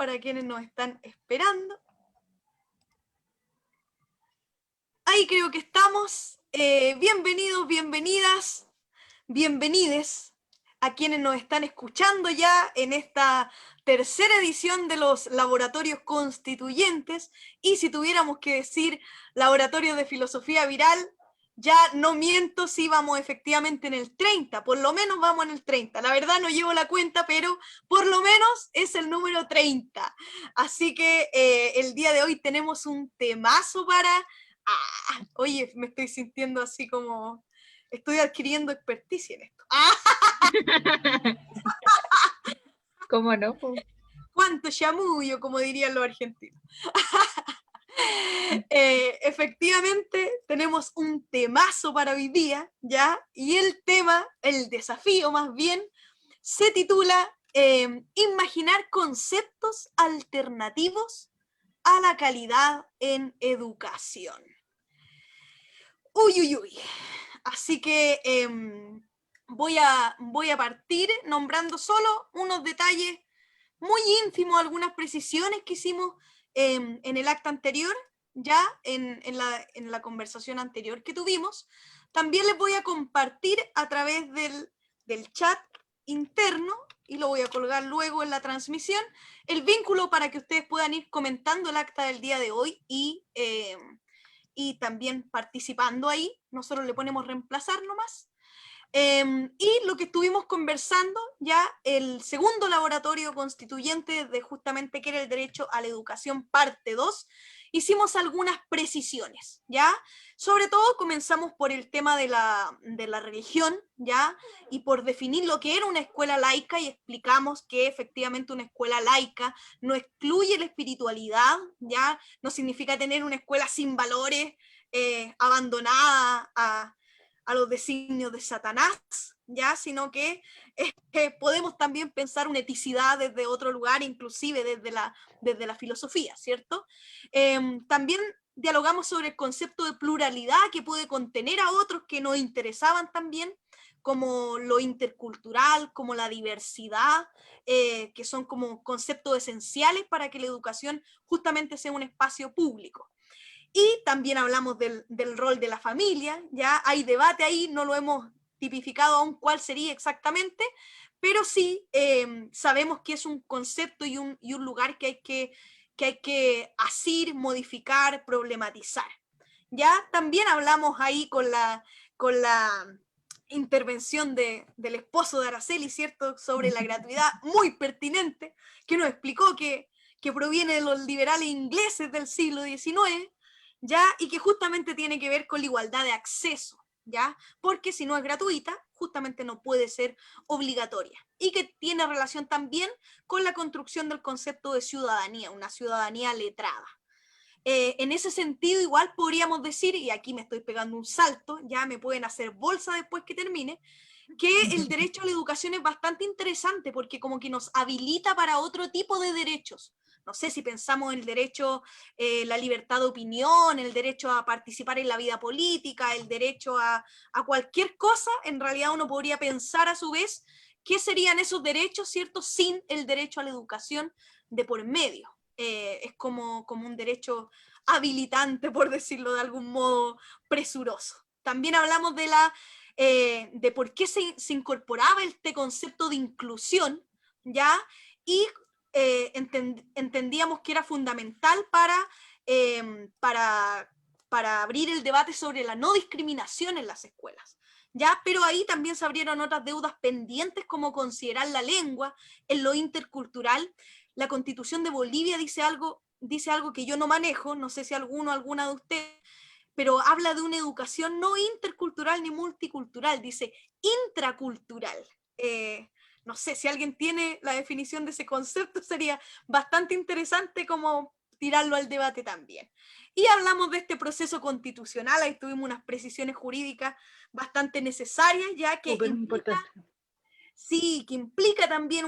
para quienes nos están esperando. Ahí creo que estamos. Bienvenidos, bienvenidas, bienvenides a quienes nos están escuchando ya en esta tercera edición de los Laboratorios Constituyentes. Y si tuviéramos que decir Laboratorio de Filosofía Viral, ya no miento si vamos efectivamente en el 30, por lo menos vamos en el 30. La verdad no llevo la cuenta, pero por lo menos es el número 30. Así que el día de hoy tenemos un temazo para... oye, me estoy sintiendo así como... Estoy adquiriendo experticia en esto. ¿Cómo no? ¡Cuánto chamullo, como dirían los argentinos! Efectivamente, tenemos un temazo para hoy día, ¿ya? Y el tema, el desafío más bien, se titula Imaginar conceptos alternativos a la calidad en educación. Uy, uy, uy. Así que voy a partir nombrando solo unos detalles muy ínfimos, algunas precisiones que hicimos en el acta anterior, ya en la conversación anterior que tuvimos. También les voy a compartir a través del chat interno, y lo voy a colgar luego en la transmisión, el vínculo para que ustedes puedan ir comentando el acta del día de hoy y también participando ahí. Nosotros le ponemos reemplazar nomás. Y lo que estuvimos conversando ya, el segundo laboratorio constituyente de justamente que era el derecho a la educación parte 2, hicimos algunas precisiones, ¿ya? Sobre todo comenzamos por el tema de la religión, ¿ya? Y por definir lo que era una escuela laica y explicamos que efectivamente una escuela laica no excluye la espiritualidad, ¿ya? No significa tener una escuela sin valores, abandonada a los designios de Satanás, ¿ya? Sino que podemos también pensar una eticidad desde otro lugar, inclusive desde la filosofía, ¿cierto? También dialogamos sobre el concepto de pluralidad que puede contener a otros que nos interesaban también, como lo intercultural, como la diversidad, que son como conceptos esenciales para que la educación justamente sea un espacio público. Y también hablamos del rol de la familia, ya hay debate ahí, no lo hemos tipificado aún cuál sería exactamente, pero sí sabemos que es un concepto y un lugar que hay que asir, modificar, problematizar. Ya también hablamos ahí con la intervención del esposo de Araceli, ¿cierto?, sobre la gratuidad, muy pertinente, que nos explicó que proviene de los liberales ingleses del siglo XIX, ¿ya? Y que justamente tiene que ver con la igualdad de acceso, ¿ya? Porque si no es gratuita, justamente no puede ser obligatoria. Y que tiene relación también con la construcción del concepto de ciudadanía, una ciudadanía letrada. En ese sentido, igual podríamos decir, y aquí me estoy pegando un salto, ya me pueden hacer bolsa después que termine, que el derecho a la educación es bastante interesante porque como que nos habilita para otro tipo de derechos. No sé si pensamos en el derecho, la libertad de opinión, el derecho a participar en la vida política, el derecho a cualquier cosa, en realidad uno podría pensar a su vez qué serían esos derechos, ¿cierto?, sin el derecho a la educación de por medio. Es como un derecho habilitante, por decirlo de algún modo, presuroso. También hablamos de por qué se incorporaba este concepto de inclusión, ¿ya? Y entendíamos que era fundamental para abrir el debate sobre la no discriminación en las escuelas, ¿ya? Pero ahí también se abrieron otras deudas pendientes, como considerar la lengua en lo intercultural. La Constitución de Bolivia dice algo que yo no manejo, no sé si alguna de ustedes, pero habla de una educación no intercultural ni multicultural, dice intracultural. No sé, si alguien tiene la definición de ese concepto, sería bastante interesante como tirarlo al debate también. Y hablamos de este proceso constitucional, ahí tuvimos unas precisiones jurídicas bastante necesarias, ya que sí, que implica también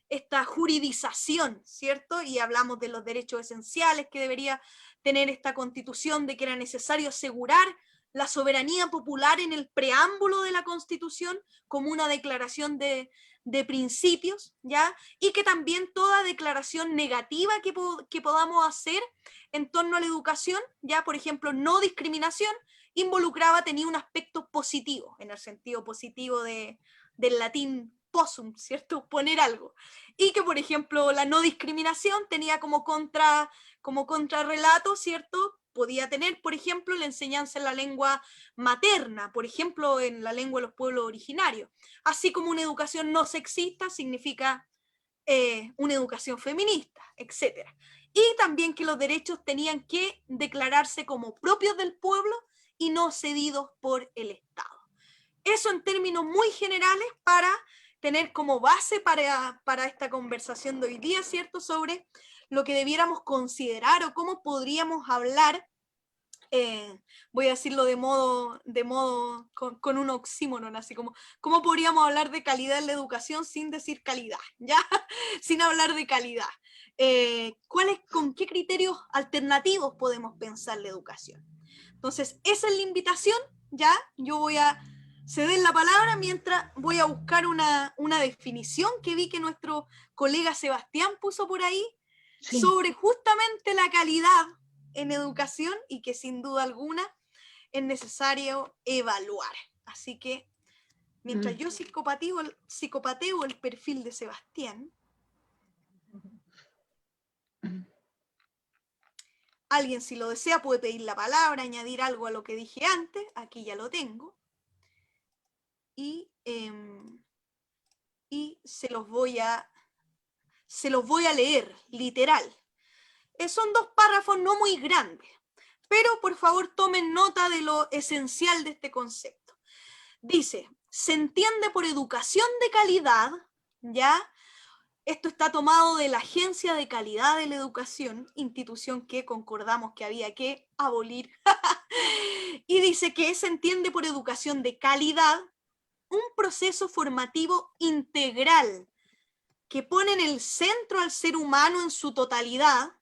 esta juridización, ¿cierto? Y hablamos de los derechos esenciales que debería tener esta constitución, de que era necesario asegurar la soberanía popular en el preámbulo de la Constitución como una declaración de principios, ¿ya? Y que también toda declaración negativa que podamos hacer en torno a la educación, ¿ya? Por ejemplo, no discriminación, tenía un aspecto positivo, en el sentido positivo del latín possum, ¿cierto? Poner algo. Y que, por ejemplo, la no discriminación tenía como contrarrelato, ¿cierto? Podía tener, por ejemplo, la enseñanza en la lengua materna, por ejemplo, en la lengua de los pueblos originarios. Así como una educación no sexista significa una educación feminista, etc. Y también que los derechos tenían que declararse como propios del pueblo y no cedidos por el Estado. Eso en términos muy generales para tener como base para esta conversación de hoy día, ¿cierto? Sobre lo que debiéramos considerar o cómo podríamos hablar, voy a decirlo de modo con un oxímoron, así como, ¿cómo podríamos hablar de calidad en la educación sin decir calidad? ¿Ya? Sin hablar de calidad. ¿Con qué criterios alternativos podemos pensar la educación? Entonces, esa es la invitación, ¿ya? Yo voy a ceder la palabra mientras voy a buscar una definición que vi que nuestro colega Sebastián puso por ahí sobre justamente la calidad en educación y que sin duda alguna es necesario evaluar. Así que mientras yo psicopateo el perfil de Sebastián, alguien si lo desea puede pedir la palabra, añadir algo a lo que dije antes, aquí ya lo tengo. Y se los voy a leer, literal. Son 2 párrafos no muy grandes, pero por favor tomen nota de lo esencial de este concepto. Dice, se entiende por educación de calidad, ¿ya? Esto está tomado de la Agencia de Calidad de la Educación, institución que concordamos que había que abolir. Y dice que se entiende por educación de calidad un proceso formativo integral que pone en el centro al ser humano en su totalidad,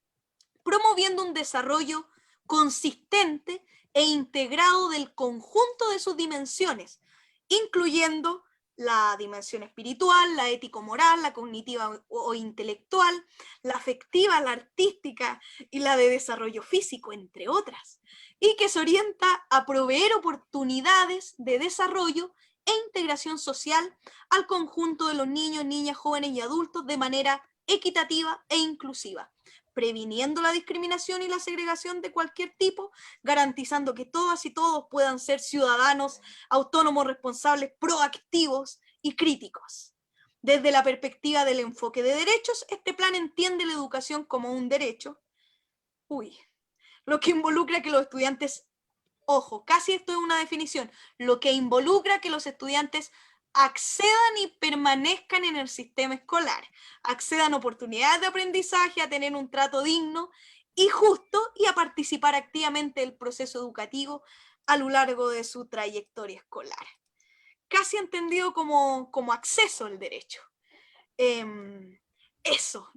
promoviendo un desarrollo consistente e integrado del conjunto de sus dimensiones, incluyendo la dimensión espiritual, la ético-moral, la cognitiva o intelectual, la afectiva, la artística y la de desarrollo físico, entre otras, y que se orienta a proveer oportunidades de desarrollo e integración social al conjunto de los niños, niñas, jóvenes y adultos de manera equitativa e inclusiva, previniendo la discriminación y la segregación de cualquier tipo, garantizando que todas y todos puedan ser ciudadanos autónomos, responsables, proactivos y críticos. Desde la perspectiva del enfoque de derechos, este plan entiende la educación como un derecho, lo que involucra que los estudiantes, ojo, casi esto es una definición, lo que involucra que los estudiantes accedan y permanezcan en el sistema escolar, accedan a oportunidades de aprendizaje, a tener un trato digno y justo y a participar activamente del proceso educativo a lo largo de su trayectoria escolar. Casi entendido como acceso al derecho. Eso.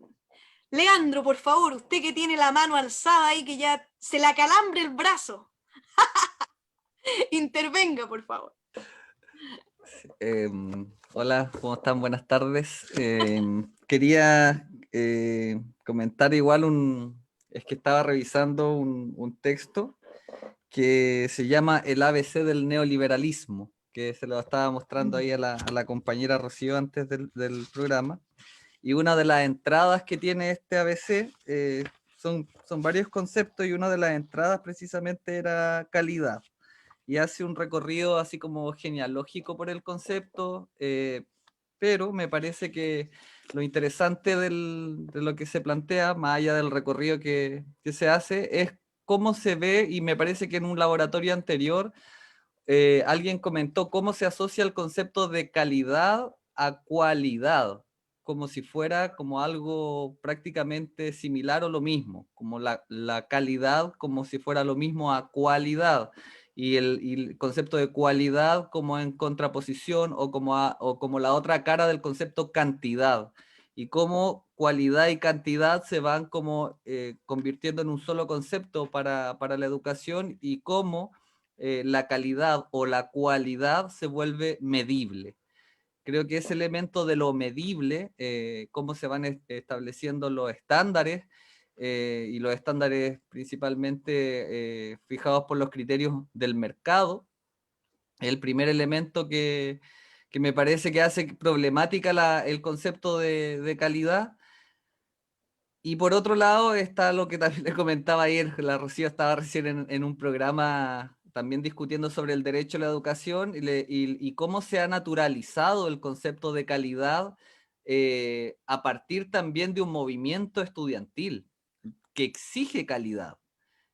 Leandro, por favor, usted que tiene la mano alzada ahí, que ya se le acalambre el brazo. Intervenga, por favor. Hola, ¿cómo están? Buenas tardes. Quería comentar igual es que estaba revisando un texto que se llama El ABC del neoliberalismo, que se lo estaba mostrando ahí a la compañera Rocío antes del programa. Y una de las entradas que tiene este ABC son varios conceptos y una de las entradas precisamente era calidad. Y hace un recorrido así como genealógico por el concepto, pero me parece que lo interesante de lo que se plantea, más allá del recorrido que se hace, es cómo se ve, y me parece que en un laboratorio anterior alguien comentó cómo se asocia el concepto de calidad a cualidad, como si fuera como algo prácticamente similar o lo mismo, como la calidad como si fuera lo mismo a cualidad, y el concepto de cualidad como en contraposición o como la otra cara del concepto cantidad, y cómo cualidad y cantidad se van como convirtiendo en un solo concepto para la educación, y cómo la calidad o la cualidad se vuelve medible. Creo que ese elemento de lo medible, cómo se van estableciendo los estándares, y los estándares principalmente fijados por los criterios del mercado, es el primer elemento que me parece que hace problemática el concepto de calidad. Y por otro lado está lo que también le comentaba ayer, la Rocío estaba recién en un programa también discutiendo sobre el derecho a la educación y cómo se ha naturalizado el concepto de calidad a partir también de un movimiento estudiantil que exige calidad.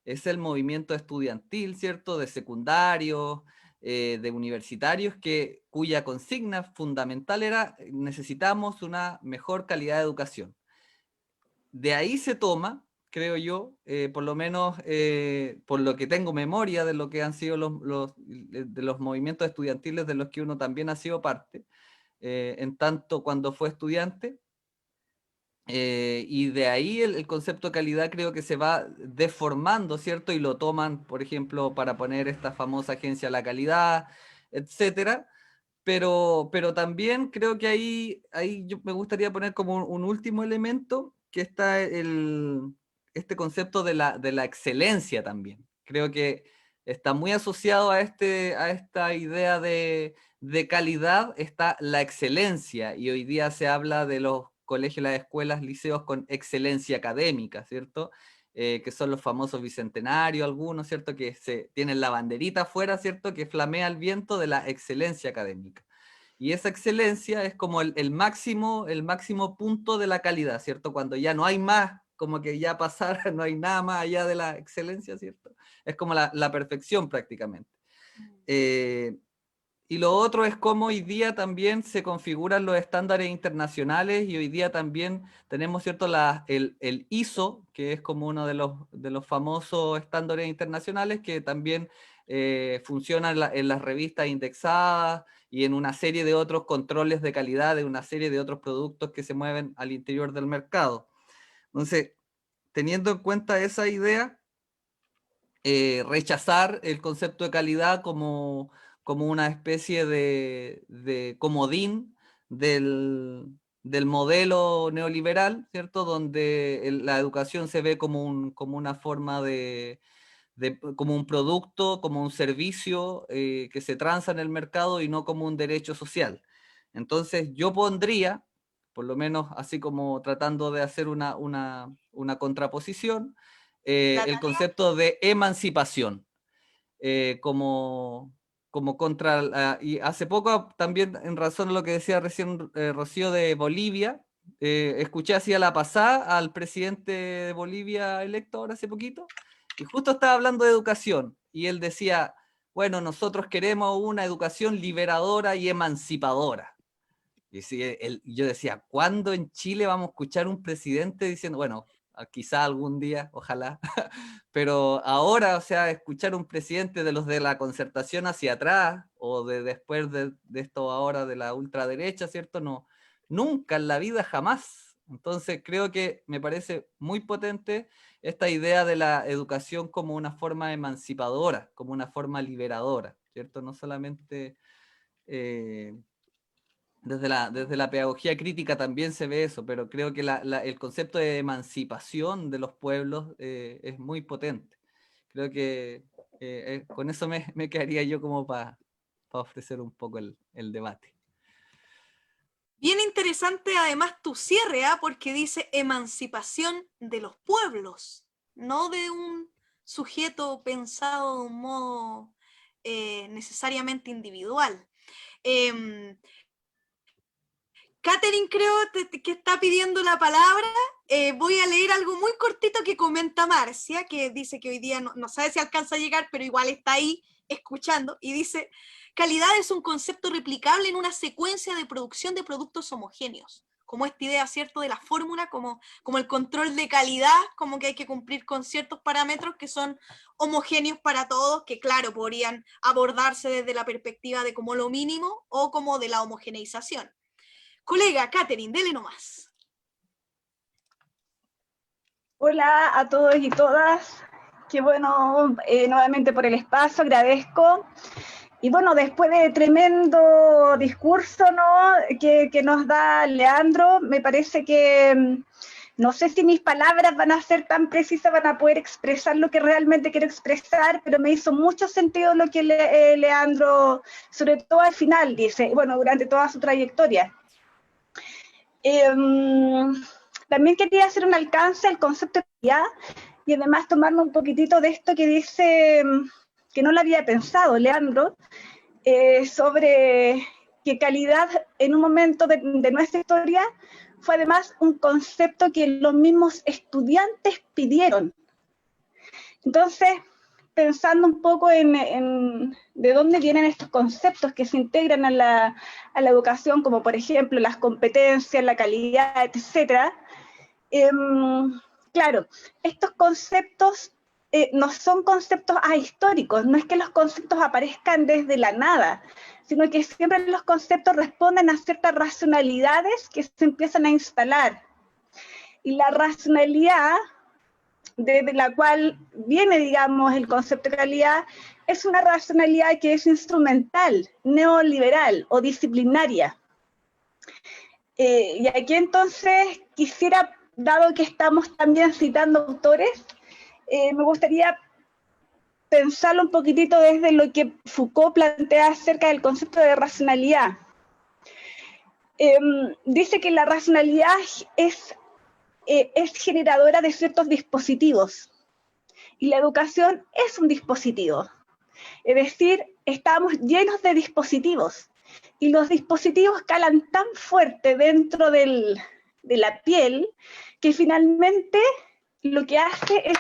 Es el movimiento estudiantil, ¿cierto? De secundarios, de universitarios, cuya consigna fundamental era necesitamos una mejor calidad de educación. De ahí se toma, creo yo, por lo menos por lo que tengo memoria de lo que han sido de los movimientos estudiantiles de los que uno también ha sido parte, en tanto cuando fue estudiante, y de ahí el concepto de calidad creo que se va deformando, ¿cierto? Y lo toman, por ejemplo, para poner esta famosa agencia de la calidad, etcétera. Pero también creo que ahí yo me gustaría poner como un último elemento, que está este concepto de la excelencia también. Creo que está muy asociado a esta idea de calidad, está la excelencia, y hoy día se habla de los colegios, las escuelas, liceos con excelencia académica, ¿cierto? Que son los famosos bicentenarios, algunos, ¿cierto? Que tienen la banderita afuera, ¿cierto? Que flamea el viento de la excelencia académica. Y esa excelencia es como el máximo punto de la calidad, ¿cierto? Cuando ya no hay más, como que ya pasar, no hay nada más allá de la excelencia, ¿cierto? Es como la perfección prácticamente. Y lo otro es cómo hoy día también se configuran los estándares internacionales, y hoy día también tenemos, ¿cierto? El ISO, que es como uno de los famosos estándares internacionales, que también funciona en las revistas indexadas y en una serie de otros controles de calidad de una serie de otros productos que se mueven al interior del mercado. Entonces, teniendo en cuenta esa idea, rechazar el concepto de calidad como una especie de comodín del modelo neoliberal, ¿cierto? Donde la educación se ve como una forma como un producto, como un servicio que se transa en el mercado y no como un derecho social. Entonces yo pondría, por lo menos así como tratando de hacer una contraposición, el concepto de emancipación como contra... y hace poco también, en razón a lo que decía recién Rocío de Bolivia, escuché así a la pasada al presidente de Bolivia electo ahora hace poquito, y justo estaba hablando de educación, y él decía, bueno, nosotros queremos una educación liberadora y emancipadora. Y sí, yo decía, ¿cuándo en Chile vamos a escuchar un presidente diciendo, bueno, quizá algún día, ojalá, pero ahora, o sea, escuchar un presidente de los de la concertación hacia atrás, o de después de esto ahora de la ultraderecha, ¿cierto? No, nunca en la vida, jamás. Entonces creo que me parece muy potente esta idea de la educación como una forma emancipadora, como una forma liberadora, ¿cierto? No solamente... desde la pedagogía crítica también se ve eso, pero creo que el concepto de emancipación de los pueblos es muy potente. Creo que con eso me quedaría yo como para ofrecer un poco el debate. Bien interesante además tu cierre, porque dice emancipación de los pueblos, no de un sujeto pensado de un modo necesariamente individual. Catherine creo que está pidiendo la palabra. Voy a leer algo muy cortito que comenta Marcia, que dice que hoy día no sabe si alcanza a llegar, pero igual está ahí escuchando, y dice, calidad es un concepto replicable en una secuencia de producción de productos homogéneos, como esta idea, ¿cierto?, de la fórmula, como el control de calidad, como que hay que cumplir con ciertos parámetros que son homogéneos para todos, que claro, podrían abordarse desde la perspectiva de como lo mínimo o como de la homogeneización. Colega, Catherine, dele nomás. Hola a todos y todas. Qué bueno, nuevamente por el espacio, agradezco. Y bueno, después de tremendo discurso, ¿no?, que nos da Leandro, me parece que no sé si mis palabras van a ser tan precisas, van a poder expresar lo que realmente quiero expresar, pero me hizo mucho sentido lo que Leandro, sobre todo al final, dice, bueno, durante toda su trayectoria. También quería hacer un alcance al concepto de calidad y además tomarme un poquitito de esto que dice, que no lo había pensado Leandro, sobre que calidad en un momento de nuestra historia fue además un concepto que los mismos estudiantes pidieron. Entonces, pensando un poco en de dónde vienen estos conceptos que se integran a la educación, como por ejemplo las competencias, la calidad, etc. Claro, estos conceptos no son conceptos ahistóricos, no es que los conceptos aparezcan desde la nada, sino que siempre los conceptos responden a ciertas racionalidades que se empiezan a instalar. Y la racionalidad desde la cual viene, digamos, el concepto de calidad, es una racionalidad que es instrumental, neoliberal o disciplinaria. Y aquí entonces quisiera, dado que estamos también citando autores, me gustaría pensarlo un poquitito desde lo que Foucault plantea acerca del concepto de racionalidad. Dice que la racionalidad es generadora de ciertos dispositivos, y la educación es un dispositivo. Es decir, estamos llenos de dispositivos, y los dispositivos calan tan fuerte dentro de la piel, que finalmente lo que hace es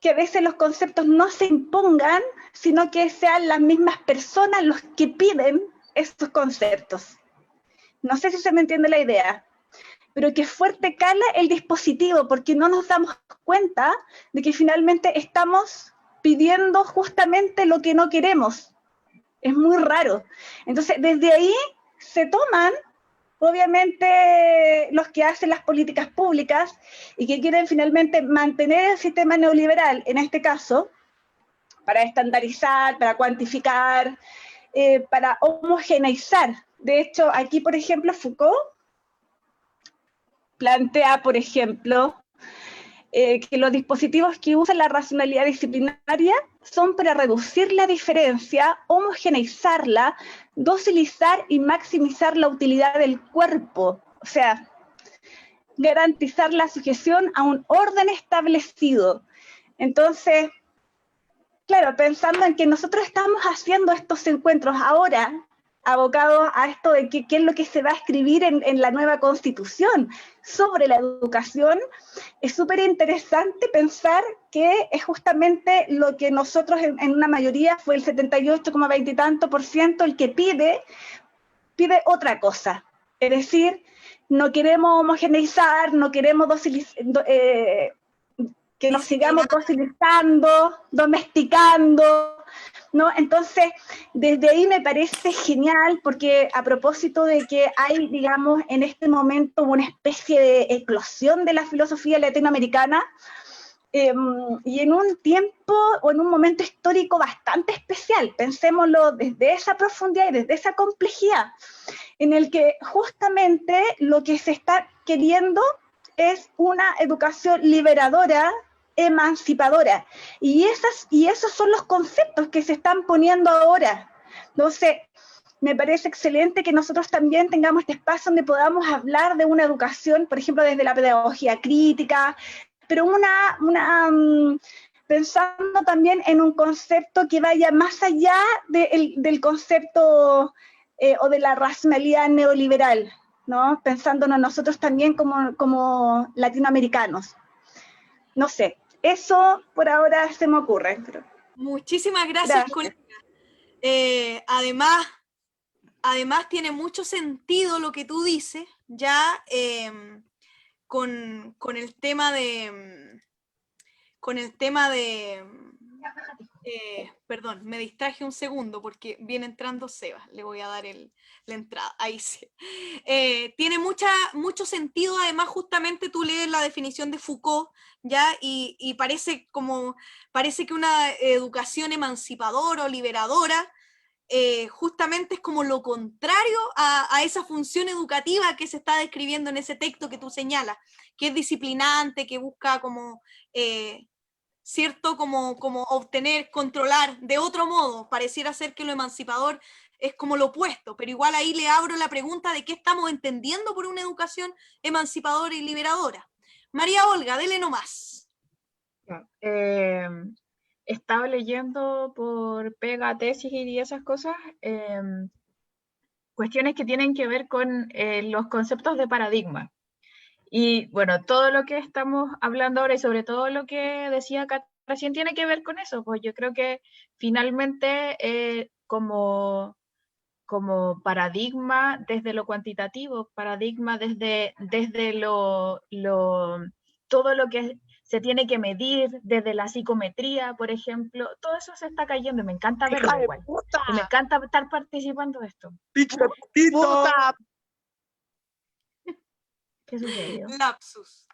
que a veces los conceptos no se impongan, sino que sean las mismas personas los que piden estos conceptos. No sé si se me entiende la idea, pero que fuerte cala el dispositivo, porque no nos damos cuenta de que finalmente estamos pidiendo justamente lo que no queremos. Es muy raro. Entonces, desde ahí se toman, obviamente, los que hacen las políticas públicas y que quieren finalmente mantener el sistema neoliberal, en este caso, para estandarizar, para cuantificar, para homogeneizar. De hecho, aquí, por ejemplo, Foucault plantea, por ejemplo, que los dispositivos que usan la racionalidad disciplinaria son para reducir la diferencia, homogeneizarla, docilizar y maximizar la utilidad del cuerpo, o sea, garantizar la sujeción a un orden establecido. Entonces, claro, pensando en que nosotros estamos haciendo estos encuentros ahora, abocados a esto de qué es lo que se va a escribir en la nueva Constitución sobre la educación, es súper interesante pensar que es justamente lo que nosotros en una mayoría, fue el 78,20 y tanto por ciento, el que pide otra cosa. Es decir, no queremos homogeneizar, no queremos que nos sigamos docilizando, domesticando, ¿no? Entonces, desde ahí me parece genial, porque a propósito de que hay, digamos, en este momento una especie de eclosión de la filosofía latinoamericana, y en un tiempo o en un momento histórico bastante especial, pensémoslo desde esa profundidad y desde esa complejidad, en el que justamente lo que se está queriendo es una educación liberadora, emancipadora, y esos son los conceptos que se están poniendo ahora. Entonces, me parece excelente que nosotros también tengamos este espacio donde podamos hablar de una educación, por ejemplo, desde la pedagogía crítica, pero pensando también en un concepto que vaya más allá del concepto o de la racionalidad neoliberal, ¿no? Pensándonos nosotros también como latinoamericanos. No sé, eso por ahora se me ocurre. Pero... Muchísimas gracias, colega. Además tiene mucho sentido lo que tú dices, ya con el tema de Perdón, me distraje un segundo porque viene entrando Seba. Le voy a dar la entrada. Ahí sí. Tiene mucho sentido. Además, justamente tú lees la definición de Foucault, ¿ya? Y parece que una educación emancipadora o liberadora justamente es como lo contrario a esa función educativa que se está describiendo en ese texto que tú señalas, que es disciplinante, que busca como... ¿cierto? Como obtener, controlar, de otro modo, pareciera ser que lo emancipador es como lo opuesto, pero igual ahí le abro la pregunta de qué estamos entendiendo por una educación emancipadora y liberadora. María Olga, dele nomás. Estaba leyendo por pega, tesis y esas cosas, cuestiones que tienen que ver con los conceptos de paradigma. Y bueno, todo lo que estamos hablando ahora y sobre todo lo que decía Kat recién tiene que ver con eso, pues yo creo que finalmente como paradigma desde lo cuantitativo, paradigma desde todo lo que se tiene que medir, desde la psicometría, por ejemplo, todo eso se está cayendo y me encanta verlo igual. Y me encanta estar participando de esto. ¡Puta! ¿Qué sucedió? Lapsus.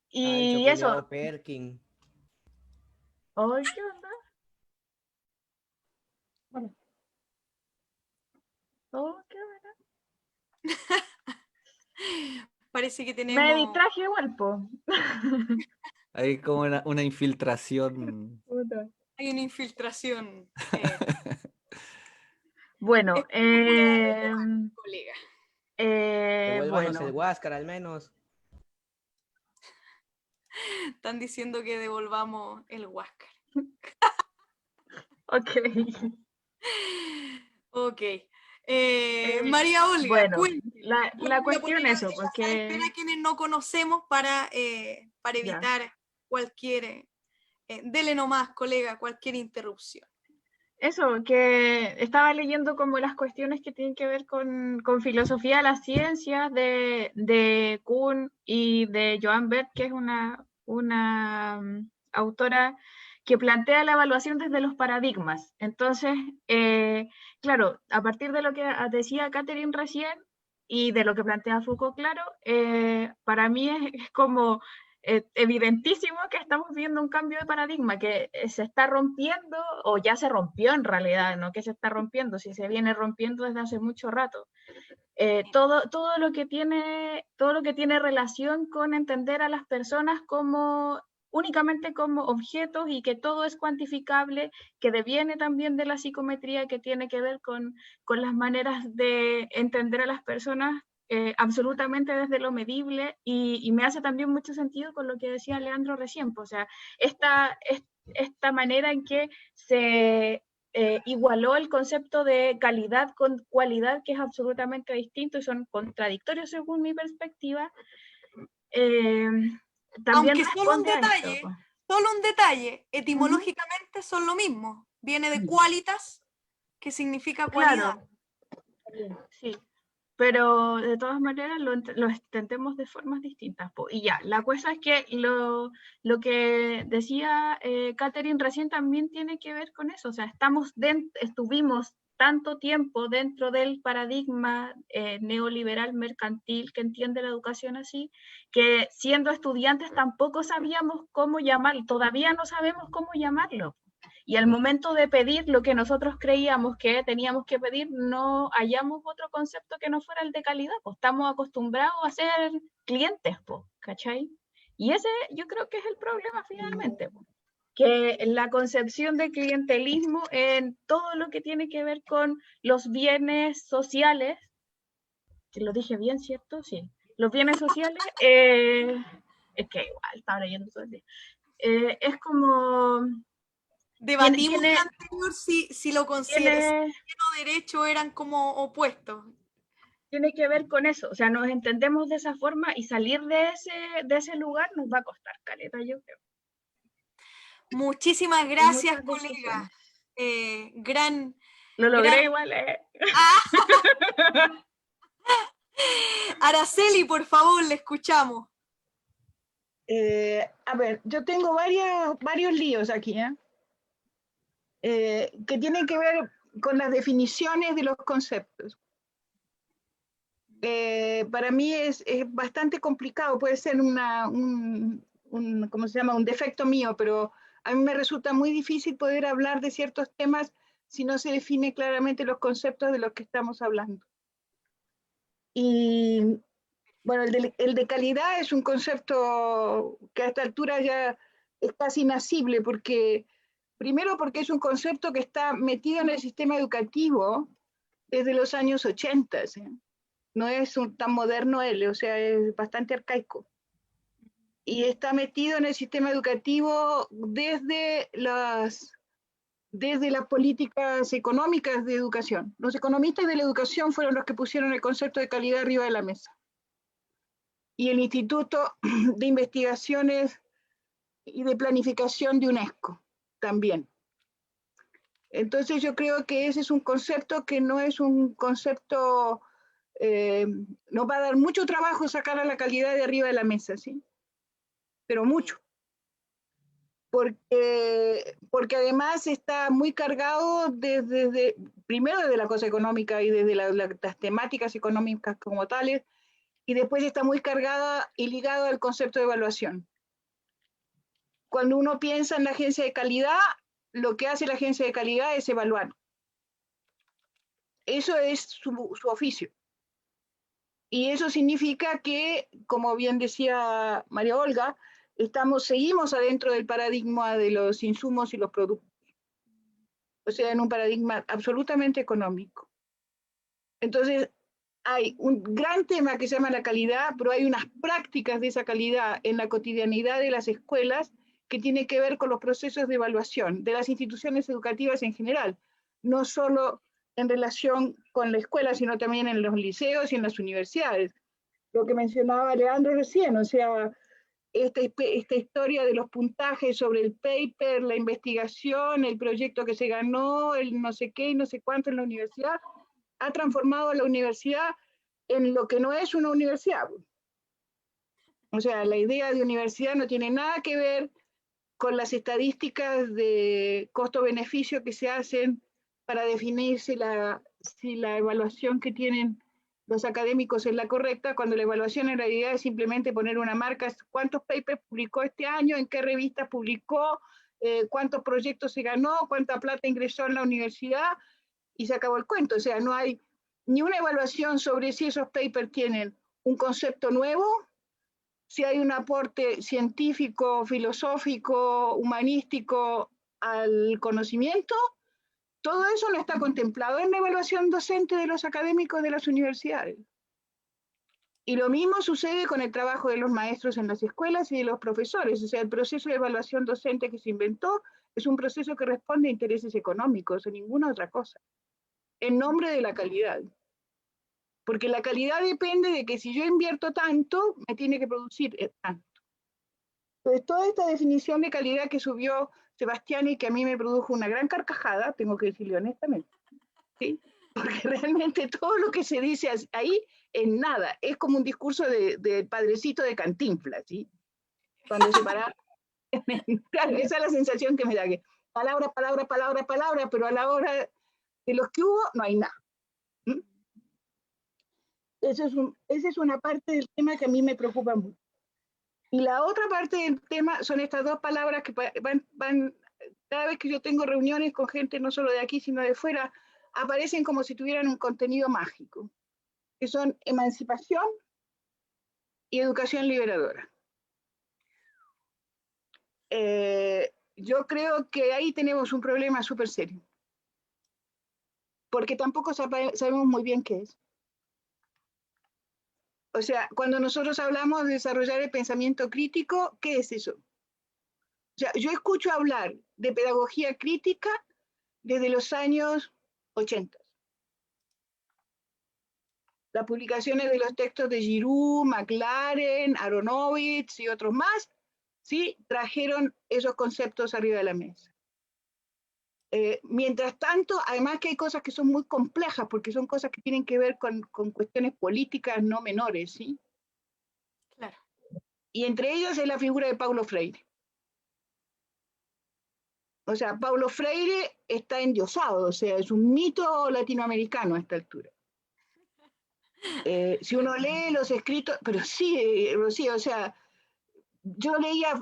Y eso. Perkin. Ay, ¿qué onda? Bueno. Oh, qué bueno. Parece que tenemos... Me distraje igual, po. Hay como una infiltración. Puta. Hay una infiltración. Bueno, Colega. Devuélvanos el bueno. Huáscar al menos. Están diciendo que devolvamos el Huáscar. Ok. Ok. María Olga, bueno, cuéntenos. la Voy a cuestión poner eso, a porque la espera a quienes no conocemos para evitar cualquier... dele nomás, colega, cualquier interrupción. eso, que estaba leyendo como las cuestiones que tienen que ver con filosofía de las ciencias de Kuhn y de Joan Bert, que es una autora que plantea la evaluación desde los paradigmas. Entonces, claro, a partir de lo que decía Catherine recién y de lo que plantea Foucault, claro, para mí es como evidentísimo que estamos viendo un cambio de paradigma que se está rompiendo o ya se rompió en realidad, no que se está rompiendo, si se viene rompiendo desde hace mucho rato. Todo lo que tiene relación con entender a las personas como únicamente como objetos y que todo es cuantificable, que deviene también de la psicometría, que tiene que ver con las maneras de entender a las personas absolutamente desde lo medible y me hace también mucho sentido con lo que decía Leandro recién, pues, o sea, esta manera en que se igualó el concepto de calidad con cualidad, que es absolutamente distinto y son contradictorios según mi perspectiva, también Aunque responde a esto. solo un detalle, etimológicamente son lo mismo. Viene de qualitas, que significa cualidad. Claro. Sí, pero de todas maneras lo entendemos de formas distintas. Y ya, la cosa es que lo que decía Catherine recién también tiene que ver con eso, o sea, estuvimos tanto tiempo dentro del paradigma neoliberal mercantil que entiende la educación así, que siendo estudiantes tampoco sabíamos cómo llamarlo, todavía no sabemos cómo llamarlo. Y al momento de pedir lo que nosotros creíamos que teníamos que pedir, no hallamos otro concepto que no fuera el de calidad, pues estamos acostumbrados a ser clientes, pues, ¿cachai? Y ese yo creo que es el problema finalmente, pues, que la concepción de clientelismo en todo lo que tiene que ver con los bienes sociales, que lo dije bien, ¿cierto? Sí, los bienes sociales, es que igual estaba leyendo todo el día, es como... Debatimos en el anterior si lo consideras o derecho eran como opuestos. Tiene que ver con eso, o sea, nos entendemos de esa forma y salir de ese lugar nos va a costar caleta, yo creo. Muchísimas gracias, colega. Lo logré igual, Araceli, por favor, le escuchamos. A ver, yo tengo varios líos aquí, que tienen que ver con las definiciones de los conceptos. Para mí es bastante complicado, puede ser ¿cómo se llama? Un defecto mío, pero a mí me resulta muy difícil poder hablar de ciertos temas si no se define claramente los conceptos de los que estamos hablando. Y bueno, el de calidad es un concepto que a esta altura ya es casi inasible, primero porque es un concepto que está metido en el sistema educativo desde los años 80, ¿sí? No es tan moderno él, o sea, es bastante arcaico. Y está metido en el sistema educativo desde las políticas económicas de educación. Los economistas de la educación fueron los que pusieron el concepto de calidad arriba de la mesa. Y el Instituto de Investigaciones y de Planificación de UNESCO también. Entonces yo creo que ese es un concepto que no es un concepto, nos va a dar mucho trabajo sacar a la calidad de arriba de la mesa, ¿sí? Pero mucho. Porque además está muy cargado primero desde la cosa económica y desde las temáticas económicas como tales, y después está muy cargada y ligada al concepto de evaluación. Cuando uno piensa en la agencia de calidad, lo que hace la agencia de calidad es evaluar. Eso es su oficio. Y eso significa que, como bien decía María Olga, seguimos adentro del paradigma de los insumos y los productos. O sea, en un paradigma absolutamente económico. Entonces, hay un gran tema que se llama la calidad, pero hay unas prácticas de esa calidad en la cotidianidad de las escuelas que tiene que ver con los procesos de evaluación de las instituciones educativas en general, no solo en relación con la escuela, sino también en los liceos y en las universidades. Lo que mencionaba Leandro recién, o sea, esta historia de los puntajes sobre el paper, la investigación, el proyecto que se ganó, el no sé qué y no sé cuánto en la universidad, ha transformado a la universidad en lo que no es una universidad. O sea, la idea de universidad no tiene nada que ver con las estadísticas de costo-beneficio que se hacen para definir si la evaluación que tienen los académicos es la correcta, cuando la evaluación en realidad es simplemente poner una marca, cuántos papers publicó este año, en qué revistas publicó, cuántos proyectos se ganó, cuánta plata ingresó en la universidad, y se acabó el cuento. O sea, no hay ni una evaluación sobre si esos papers tienen un concepto nuevo, si hay un aporte científico, filosófico, humanístico al conocimiento. Todo eso no está contemplado en la evaluación docente de los académicos de las universidades. Y lo mismo sucede con el trabajo de los maestros en las escuelas y de los profesores. O sea, el proceso de evaluación docente que se inventó es un proceso que responde a intereses económicos, a ninguna otra cosa, en nombre de la calidad. Porque la calidad depende de que si yo invierto tanto, me tiene que producir tanto. Entonces, toda esta definición de calidad que subió Sebastián y que a mí me produjo una gran carcajada, tengo que decirle honestamente, ¿sí? Porque realmente todo lo que se dice ahí es nada, es como un discurso del padrecito de Cantinflas, ¿sí? Cuando se para, claro, esa es la sensación que me da, que palabra, palabra, palabra, palabra, pero a la hora de los que hubo no hay nada. ¿Mm? Esa es una parte del tema que a mí me preocupa mucho. Y la otra parte del tema son estas dos palabras que van cada vez que yo tengo reuniones con gente no solo de aquí, sino de fuera, aparecen como si tuvieran un contenido mágico, que son emancipación y educación liberadora. Yo creo que ahí tenemos un problema súper serio, porque tampoco sabemos muy bien qué es. O sea, cuando nosotros hablamos de desarrollar el pensamiento crítico, ¿qué es eso? O sea, yo escucho hablar de pedagogía crítica desde los años 80. Las publicaciones de los textos de Giroux, McLaren, Aronovitz y otros más, ¿sí? Trajeron esos conceptos arriba de la mesa. Mientras tanto, además que hay cosas que son muy complejas, porque son cosas que tienen que ver con cuestiones políticas no menores, ¿sí? Claro. Y entre ellas es la figura de Paulo Freire. O sea, Paulo Freire está endiosado, o sea, es un mito latinoamericano a esta altura. Si uno lee los escritos, pero sí, Rocío, o sea, yo leía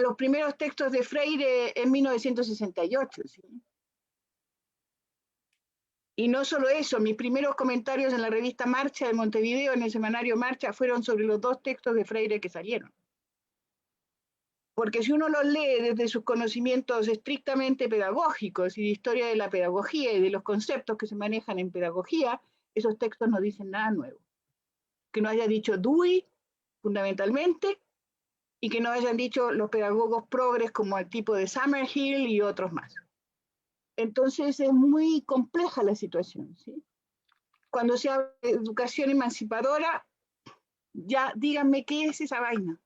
los primeros textos de Freire en 1968, ¿sí? Y no solo eso, mis primeros comentarios en la revista Marcha de Montevideo, en el semanario Marcha, fueron sobre los 2 textos de Freire que salieron. Porque si uno los lee desde sus conocimientos estrictamente pedagógicos y de historia de la pedagogía y de los conceptos que se manejan en pedagogía, esos textos no dicen nada nuevo. Que no haya dicho Dewey, fundamentalmente, y que no hayan dicho los pedagogos progres como el tipo de Summerhill y otros más. Entonces es muy compleja la situación, ¿sí? Cuando se habla de educación emancipadora, ya díganme qué es esa vaina.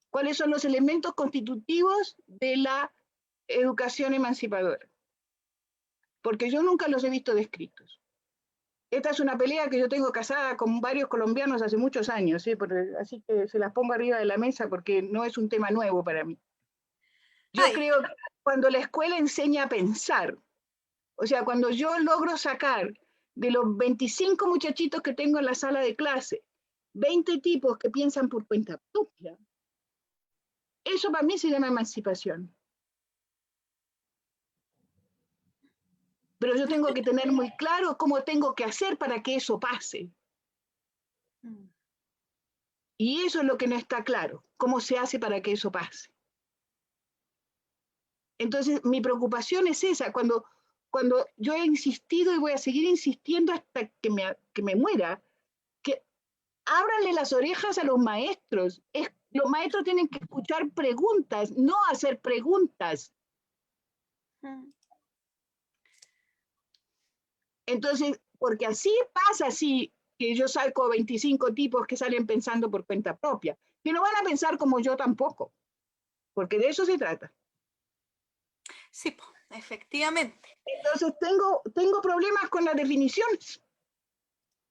¿Cuáles son los elementos constitutivos de la educación emancipadora? Porque yo nunca los he visto descritos. Esta es una pelea que yo tengo casada con varios colombianos hace muchos años, ¿sí? Así que se las pongo arriba de la mesa porque no es un tema nuevo para mí. Yo creo que cuando la escuela enseña a pensar, o sea, cuando yo logro sacar de los 25 muchachitos que tengo en la sala de clase, 20 tipos que piensan por cuenta propia, eso para mí se llama emancipación. Pero yo tengo que tener muy claro cómo tengo que hacer para que eso pase. Y eso es lo que no está claro, cómo se hace para que eso pase. Entonces, mi preocupación es esa, cuando yo he insistido y voy a seguir insistiendo hasta que me muera, que ábranle las orejas a los maestros. Los maestros tienen que escuchar preguntas, no hacer preguntas. Entonces, porque así pasa, así que yo saco 25 tipos que salen pensando por cuenta propia, que no van a pensar como yo tampoco, porque de eso se trata. Sí, efectivamente. Entonces tengo problemas con las definiciones.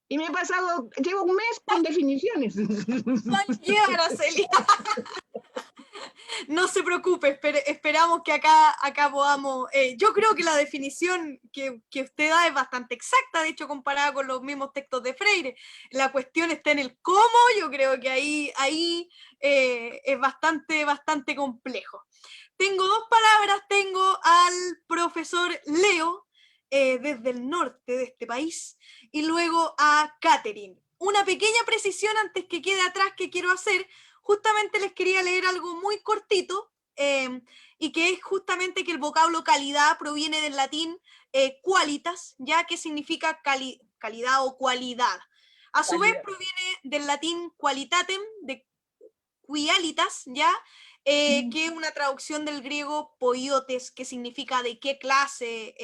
Y me he pasado, llevo un mes con definiciones. Araceli. No se preocupe, esperamos que acá podamos... yo creo que la definición que usted da es bastante exacta, de hecho, comparada con los mismos textos de Freire. La cuestión está en el cómo, yo creo que ahí es bastante complejo. Tengo 2 palabras, tengo al profesor Leo, desde el norte de este país, y luego a Catherine. Una pequeña precisión antes que quede atrás que quiero hacer. Justamente les quería leer algo muy cortito, y que es justamente que el vocablo calidad proviene del latín qualitas, ya que significa calidad o cualidad. A su vez proviene del latín qualitatem, de qualitas, ya, que es una traducción del griego poiotes, que significa de qué clase,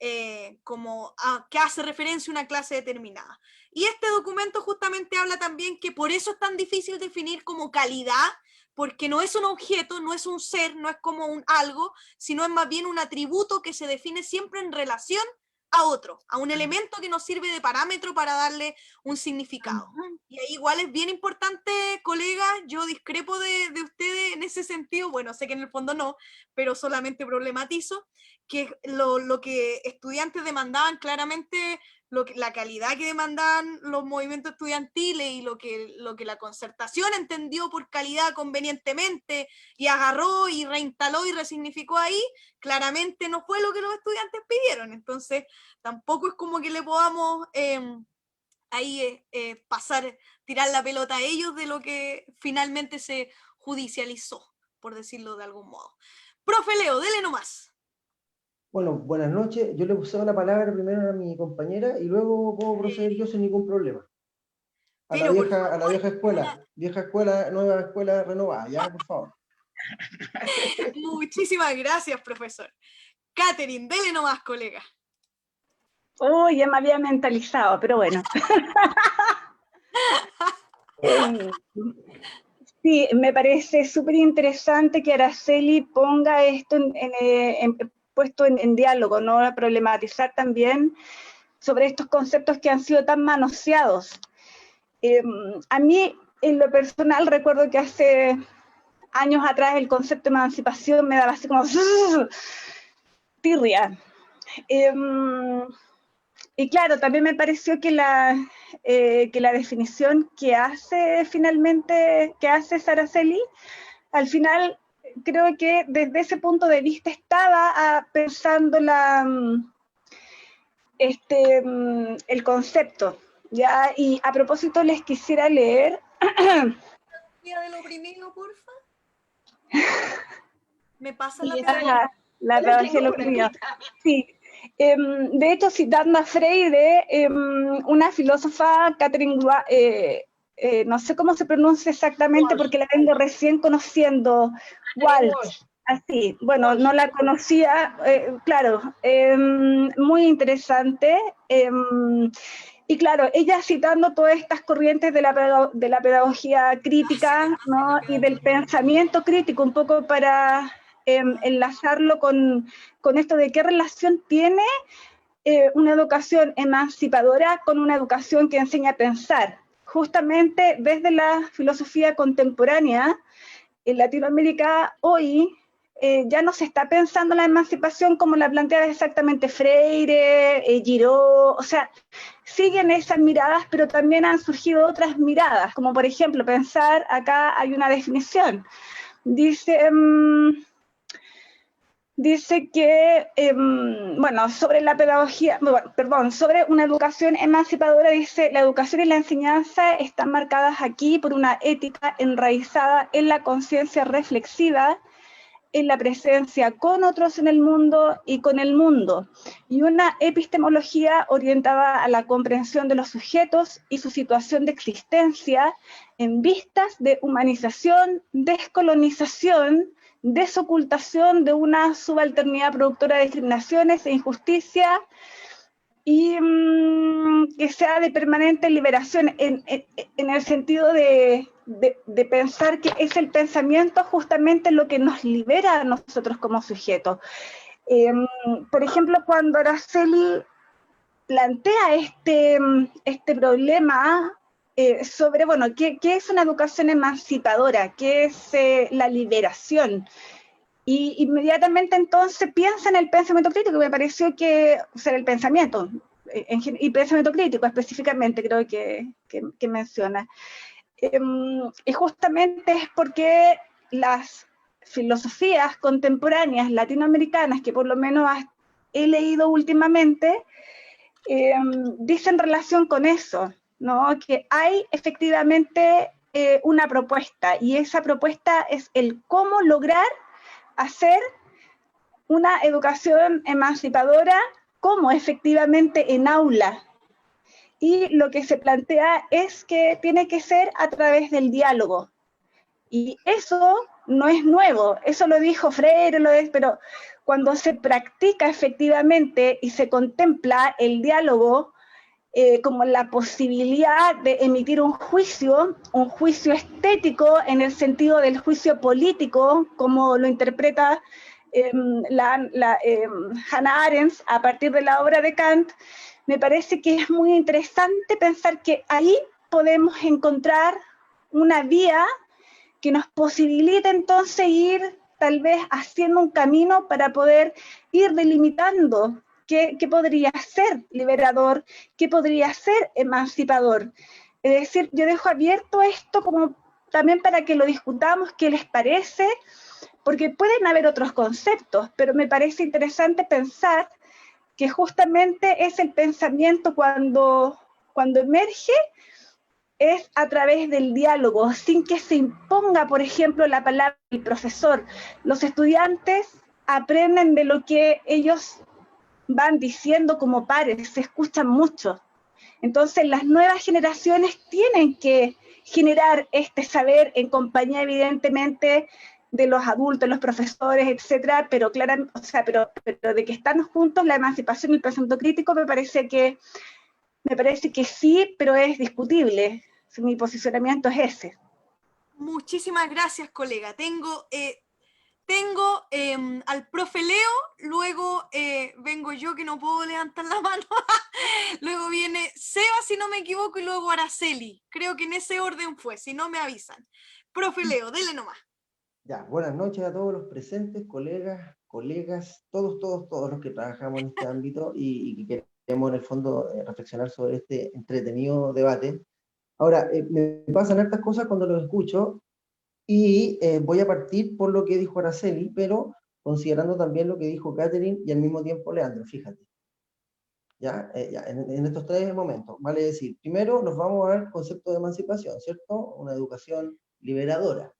que hace referencia a una clase determinada. Y este documento justamente habla también que por eso es tan difícil definir como calidad, porque no es un objeto, no es un ser, no es como un algo, sino es más bien un atributo que se define siempre en relación a otro, a un elemento que nos sirve de parámetro para darle un significado. Y ahí igual es bien importante, colegas, yo discrepo de ustedes en ese sentido, bueno, sé que en el fondo no, pero solamente problematizo, que lo que estudiantes demandaban claramente, la calidad que demandaban los movimientos estudiantiles y lo que la concertación entendió por calidad convenientemente y agarró y reinstaló y resignificó ahí, claramente no fue lo que los estudiantes pidieron. Entonces tampoco es como que le podamos ahí tirar la pelota a ellos de lo que finalmente se judicializó, por decirlo de algún modo. Profe Leo, dele nomás. Bueno, buenas noches. Yo le puse la palabra primero a mi compañera y luego puedo proceder yo sin ningún problema. A la vieja escuela, nueva escuela renovada, ya, por favor. Muchísimas gracias, profesor. Catherine, dele nomás, colega. Oh, ya me había mentalizado, pero bueno. Sí, me parece súper interesante que Araceli ponga esto puesto en diálogo, ¿no? A problematizar también sobre estos conceptos que han sido tan manoseados. A mí en lo personal recuerdo que hace años atrás el concepto de emancipación me daba así como tirria. Y claro, también me pareció que la definición que hace finalmente, que hace Saraceli, al final creo que desde ese punto de vista estaba pensando el concepto, ¿ya? Y a propósito les quisiera leer... ¿Día del oprimido, porfa? ¿Me pasa la pedagogía del oprimido? Sí. De hecho, citando a Freire, una filósofa, Catherine no sé cómo se pronuncia exactamente porque la vengo recién conociendo, Walsh, así, bueno, no la conocía, claro, muy interesante, y claro, ella citando todas estas corrientes de la pedagogía crítica, ¿no? Y del pensamiento crítico, un poco para enlazarlo con esto de qué relación tiene una educación emancipadora con una educación que enseña a pensar. Justamente desde la filosofía contemporánea, en Latinoamérica hoy ya no se está pensando la emancipación como la planteaba exactamente Freire, Giró, o sea, siguen esas miradas, pero también han surgido otras miradas, como por ejemplo pensar, acá hay una definición, dice que, bueno, sobre la pedagogía, sobre una educación emancipadora, dice, la educación y la enseñanza están marcadas aquí por una ética enraizada en la conciencia reflexiva, en la presencia con otros en el mundo y con el mundo, y una epistemología orientada a la comprensión de los sujetos y su situación de existencia en vistas de humanización, descolonización, desocultación de una subalternidad productora de discriminaciones e injusticia, y que sea de permanente liberación en el sentido de pensar que es el pensamiento justamente lo que nos libera a nosotros como sujetos. Por ejemplo, cuando Araceli plantea este problema sobre, bueno, ¿qué es una educación emancipadora? ¿Qué es la liberación? Y inmediatamente entonces piensa en el pensamiento crítico, me pareció que, o sea, el pensamiento, y pensamiento crítico específicamente creo que menciona. Y justamente es porque las filosofías contemporáneas latinoamericanas, que por lo menos he leído últimamente, dicen relación con eso, ¿no? Que hay efectivamente una propuesta, y esa propuesta es el cómo lograr hacer una educación emancipadora como efectivamente en aula. Y lo que se plantea es que tiene que ser a través del diálogo. Y eso no es nuevo, eso lo dijo Freire, pero cuando se practica efectivamente y se contempla el diálogo como la posibilidad de emitir un juicio estético en el sentido del juicio político, como lo interpreta Hannah Arendt a partir de la obra de Kant, me parece que es muy interesante pensar que ahí podemos encontrar una vía que nos posibilite entonces ir tal vez haciendo un camino para poder ir delimitando qué podría ser liberador, qué podría ser emancipador. Es decir, yo dejo abierto esto como también para que lo discutamos, qué les parece, porque pueden haber otros conceptos, pero me parece interesante pensar que justamente es el pensamiento cuando emerge, es a través del diálogo, sin que se imponga, por ejemplo, la palabra del profesor. Los estudiantes aprenden de lo que ellos van diciendo como pares, se escuchan mucho. Entonces las nuevas generaciones tienen que generar este saber en compañía, evidentemente, de los adultos, los profesores, etcétera, pero claramente, o sea, pero de que están juntos la emancipación y el pensamiento crítico me parece que sí, pero es discutible. Mi posicionamiento es ese. Muchísimas gracias, colega. Tengo tengo al profe Leo, luego vengo yo que no puedo levantar la mano, luego viene Seba, si no me equivoco, y luego Araceli. Creo que en ese orden fue, si no me avisan. Profe Leo, dele nomás. Ya, buenas noches a todos los presentes, colegas, todos los que trabajamos en este ámbito y que queremos en el fondo reflexionar sobre este entretenido debate. Ahora, me pasan hartas cosas cuando los escucho y voy a partir por lo que dijo Araceli, pero considerando también lo que dijo Catherine y al mismo tiempo Leandro, fíjate. Ya, en estos tres momentos, vale decir, primero nos vamos al concepto de emancipación, ¿cierto? Una educación liberadora.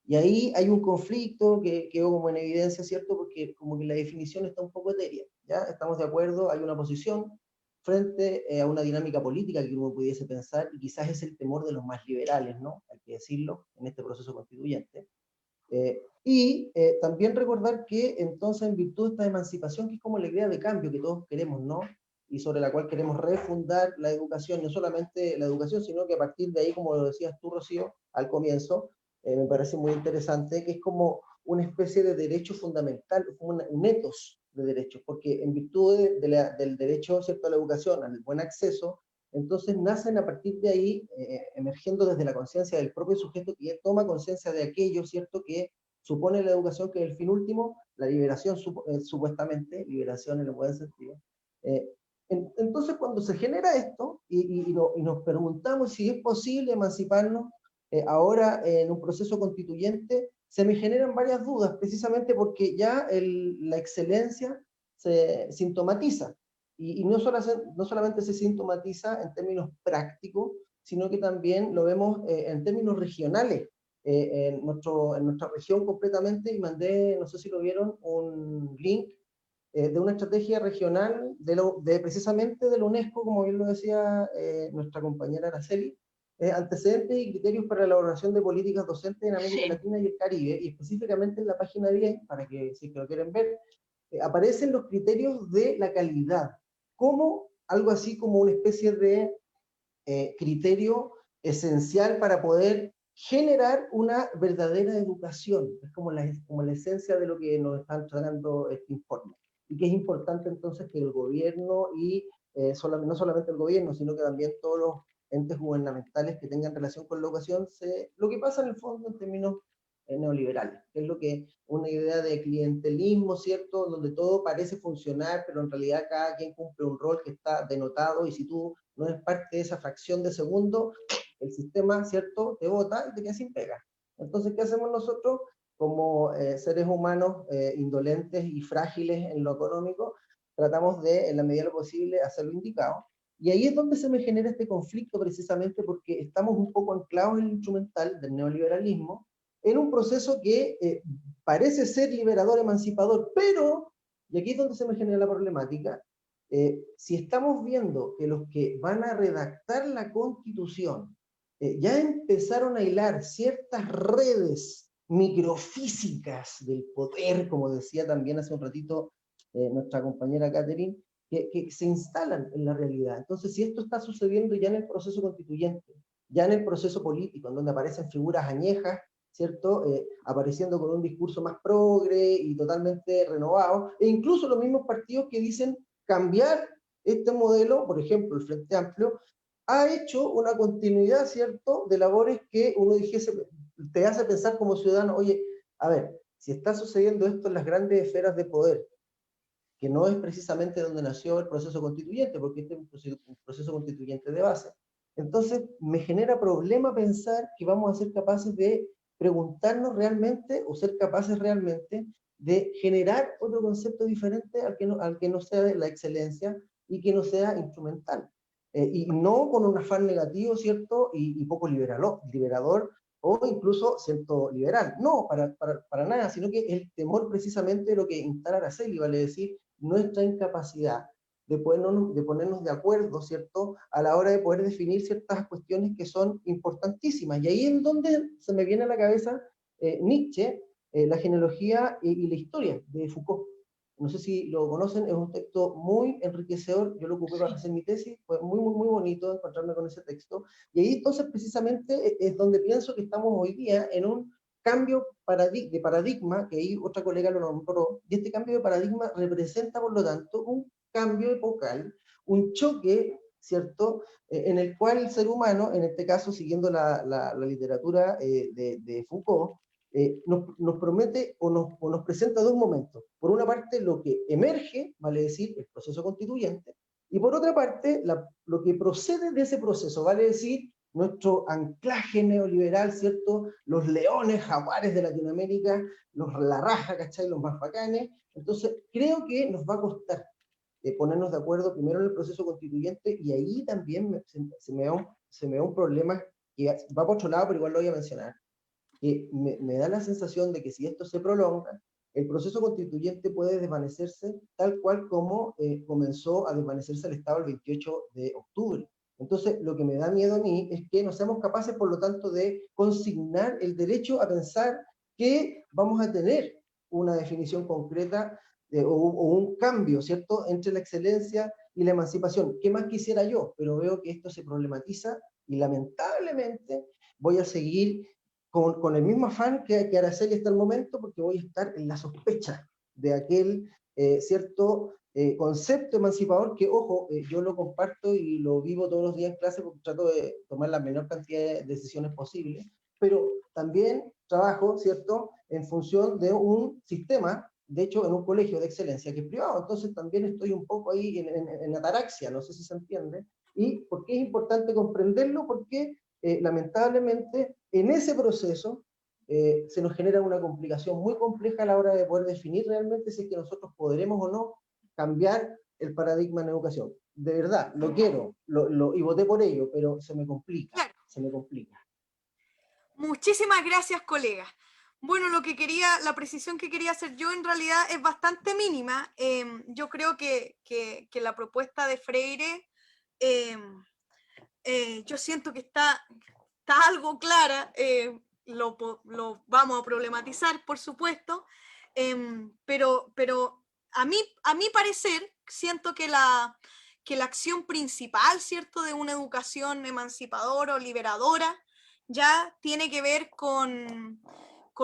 Y ahí hay un conflicto que quedó como en evidencia, ¿cierto? Porque como que la definición está un poco etérea, ¿ya? Estamos de acuerdo, hay una posición frente a una dinámica política que uno pudiese pensar, y quizás es el temor de los más liberales, ¿no? Hay que decirlo, en este proceso constituyente. También recordar que entonces en virtud de esta emancipación, que es como la idea de cambio que todos queremos, ¿no? Y sobre la cual queremos refundar la educación, no solamente la educación, sino que a partir de ahí, como lo decías tú, Rocío, al comienzo, me parece muy interesante, que es como una especie de derecho fundamental, un ethos de derechos, porque en virtud del derecho, ¿cierto?, a la educación, al buen acceso, entonces nacen a partir de ahí, emergiendo desde la conciencia del propio sujeto que toma conciencia de aquello, ¿cierto?, que supone la educación, que es el fin último, la liberación, supuestamente, liberación en el buen sentido. Entonces, cuando se genera esto, y nos preguntamos si es posible emanciparnos ahora en un proceso constituyente, se me generan varias dudas, precisamente porque ya la excelencia se sintomatiza. Y no solamente se sintomatiza en términos prácticos, sino que también lo vemos en términos regionales. En nuestra región completamente, y mandé, no sé si lo vieron, un link de una estrategia regional precisamente de la UNESCO, como bien lo decía nuestra compañera Araceli, antecedentes y criterios para la elaboración de políticas docentes en América Latina y el Caribe, y específicamente en la página 10, para que si lo quieren ver, aparecen los criterios de la calidad, como algo así como una especie de criterio esencial para poder generar una verdadera educación. Es como la esencia de lo que nos están tratando este informe. Y que es importante entonces que el gobierno y no solamente el gobierno, sino que también todos los entes gubernamentales que tengan relación con la educación, lo que pasa en el fondo en términos neoliberales, que es lo que una idea de clientelismo, ¿cierto?, donde todo parece funcionar, pero en realidad cada quien cumple un rol que está denotado, y si tú no eres parte de esa fracción de segundo, el sistema, ¿cierto?, te bota y te quedas sin pega. Entonces, ¿qué hacemos nosotros como seres humanos indolentes y frágiles en lo económico? Tratamos de, en la medida de lo posible, hacer lo indicado. Y ahí es donde se me genera este conflicto, precisamente porque estamos un poco anclados en el instrumental del neoliberalismo, en un proceso que parece ser liberador, emancipador, pero, y aquí es donde se me genera la problemática, si estamos viendo que los que van a redactar la Constitución ya empezaron a hilar ciertas redes microfísicas del poder, como decía también hace un ratito nuestra compañera Catherine, que se instalan en la realidad. Entonces, si esto está sucediendo ya en el proceso constituyente, ya en el proceso político, en donde aparecen figuras añejas, ¿cierto? Apareciendo con un discurso más progre y totalmente renovado, e incluso los mismos partidos que dicen cambiar este modelo, por ejemplo, el Frente Amplio, ha hecho una continuidad, ¿cierto?, de labores que uno te hace pensar como ciudadano, oye, a ver, si está sucediendo esto en las grandes esferas de poder, que no es precisamente donde nació el proceso constituyente, porque este es un proceso constituyente de base, entonces me genera problema pensar que vamos a ser capaces de preguntarnos realmente, o ser capaces realmente de generar otro concepto diferente al que no sea de la excelencia y que no sea instrumental. Y no con un afán negativo, ¿cierto? Y poco liberador, o incluso cierto liberal. No, para nada, sino que el temor precisamente de lo que instala Araceli, vale decir, nuestra incapacidad de ponernos de acuerdo, ¿cierto?, a la hora de poder definir ciertas cuestiones que son importantísimas. Y ahí es donde se me viene a la cabeza Nietzsche, la genealogía y la historia de Foucault. No sé si lo conocen, es un texto muy enriquecedor, yo lo ocupé para hacer mi tesis, fue muy, muy, muy bonito encontrarme con ese texto, y ahí entonces precisamente es donde pienso que estamos hoy día en un cambio de paradigma, que ahí otra colega lo nombró, y este cambio de paradigma representa, por lo tanto, un cambio epocal, un choque, ¿cierto?, en el cual el ser humano, en este caso, siguiendo la literatura de Foucault, nos promete o nos presenta dos momentos. Por una parte, lo que emerge, vale decir, el proceso constituyente, y por otra parte, lo que procede de ese proceso, vale decir, nuestro anclaje neoliberal, ¿cierto? Los leones, jaguares de Latinoamérica, la raja, ¿cachai? Los más bacanes. Entonces, creo que nos va a costar ponernos de acuerdo primero en el proceso constituyente, y ahí también se me da un problema que va por otro lado, pero igual lo voy a mencionar, que me da la sensación de que si esto se prolonga, el proceso constituyente puede desvanecerse tal cual como comenzó a desvanecerse el Estado el 28 de octubre. Entonces, lo que me da miedo a mí es que no seamos capaces, por lo tanto, de consignar el derecho a pensar que vamos a tener una definición concreta o un cambio, ¿cierto?, entre la excelencia y la emancipación. ¿Qué más quisiera yo? Pero veo que esto se problematiza y lamentablemente voy a seguir con el mismo afán que Araceli hasta el momento, porque voy a estar en la sospecha de aquel cierto concepto emancipador que, ojo, yo lo comparto y lo vivo todos los días en clase porque trato de tomar la menor cantidad de decisiones posibles, pero también trabajo, ¿cierto?, en función de un sistema, de hecho, en un colegio de excelencia que es privado, entonces también estoy un poco ahí en ataraxia, no sé si se entiende, y por qué es importante comprenderlo, porque lamentablemente en ese proceso se nos genera una complicación muy compleja a la hora de poder definir realmente si es que nosotros podremos o no cambiar el paradigma en educación. De verdad, lo quiero, y voté por ello, pero se me complica, Claro. se me complica. Muchísimas gracias, colega. Bueno, la precisión que quería hacer yo en realidad es bastante mínima. Yo creo que la propuesta de Freire, yo siento que está algo clara, lo vamos a problematizar, por supuesto, pero a mi parecer, siento que la acción principal, ¿cierto?, de una educación emancipadora o liberadora, ya tiene que ver con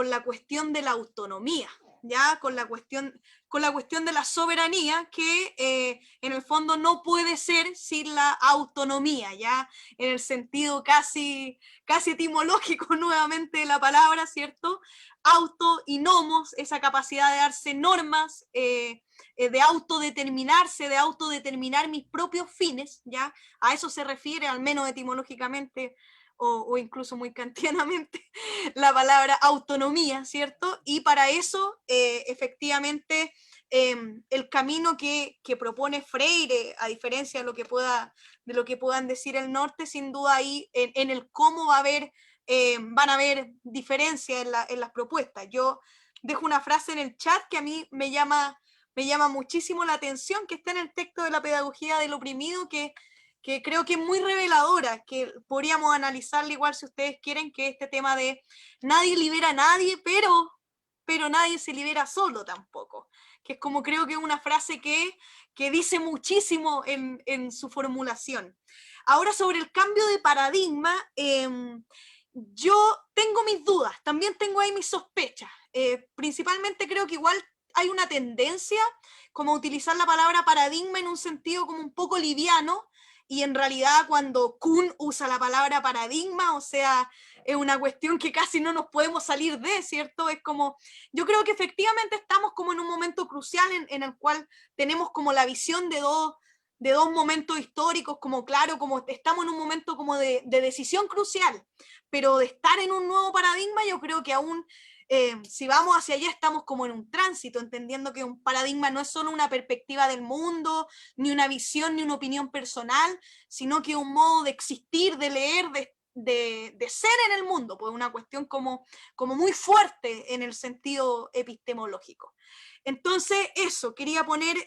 la cuestión de la autonomía, ya con la cuestión de la soberanía, que en el fondo no puede ser sin la autonomía, ya en el sentido casi etimológico nuevamente de la palabra, ¿cierto? Auto y nomos, esa capacidad de darse normas, de autodeterminarse, de autodeterminar mis propios fines, ¿ya? A eso se refiere, al menos etimológicamente, o incluso muy kantianamente, la palabra autonomía, ¿cierto? Y para eso, efectivamente, el camino que propone Freire, a diferencia de lo que puedan decir el norte, sin duda ahí en el cómo van a haber diferencias en las propuestas. Yo dejo una frase en el chat que a mí me llama muchísimo la atención, que está en el texto de la pedagogía del oprimido, que creo que es muy reveladora, que podríamos analizarla igual si ustedes quieren, que este tema de nadie libera a nadie, pero nadie se libera solo tampoco, que es como creo que es una frase que dice muchísimo en su formulación. Ahora, sobre el cambio de paradigma, yo tengo mis dudas, también tengo ahí mis sospechas, principalmente creo que igual hay una tendencia como a utilizar la palabra paradigma en un sentido como un poco liviano, y en realidad cuando Kuhn usa la palabra paradigma, o sea, es una cuestión que casi no nos podemos salir de, ¿cierto? Es como, yo creo que efectivamente estamos como en un momento crucial en el cual tenemos como la visión de dos momentos históricos, como claro, como estamos en un momento como de decisión crucial, pero de estar en un nuevo paradigma, yo creo que aún si vamos hacia allá estamos como en un tránsito, entendiendo que un paradigma no es solo una perspectiva del mundo, ni una visión, ni una opinión personal, sino que un modo de existir, de leer, de ser en el mundo, pues una cuestión como muy fuerte en el sentido epistemológico. Entonces, eso, quería poner,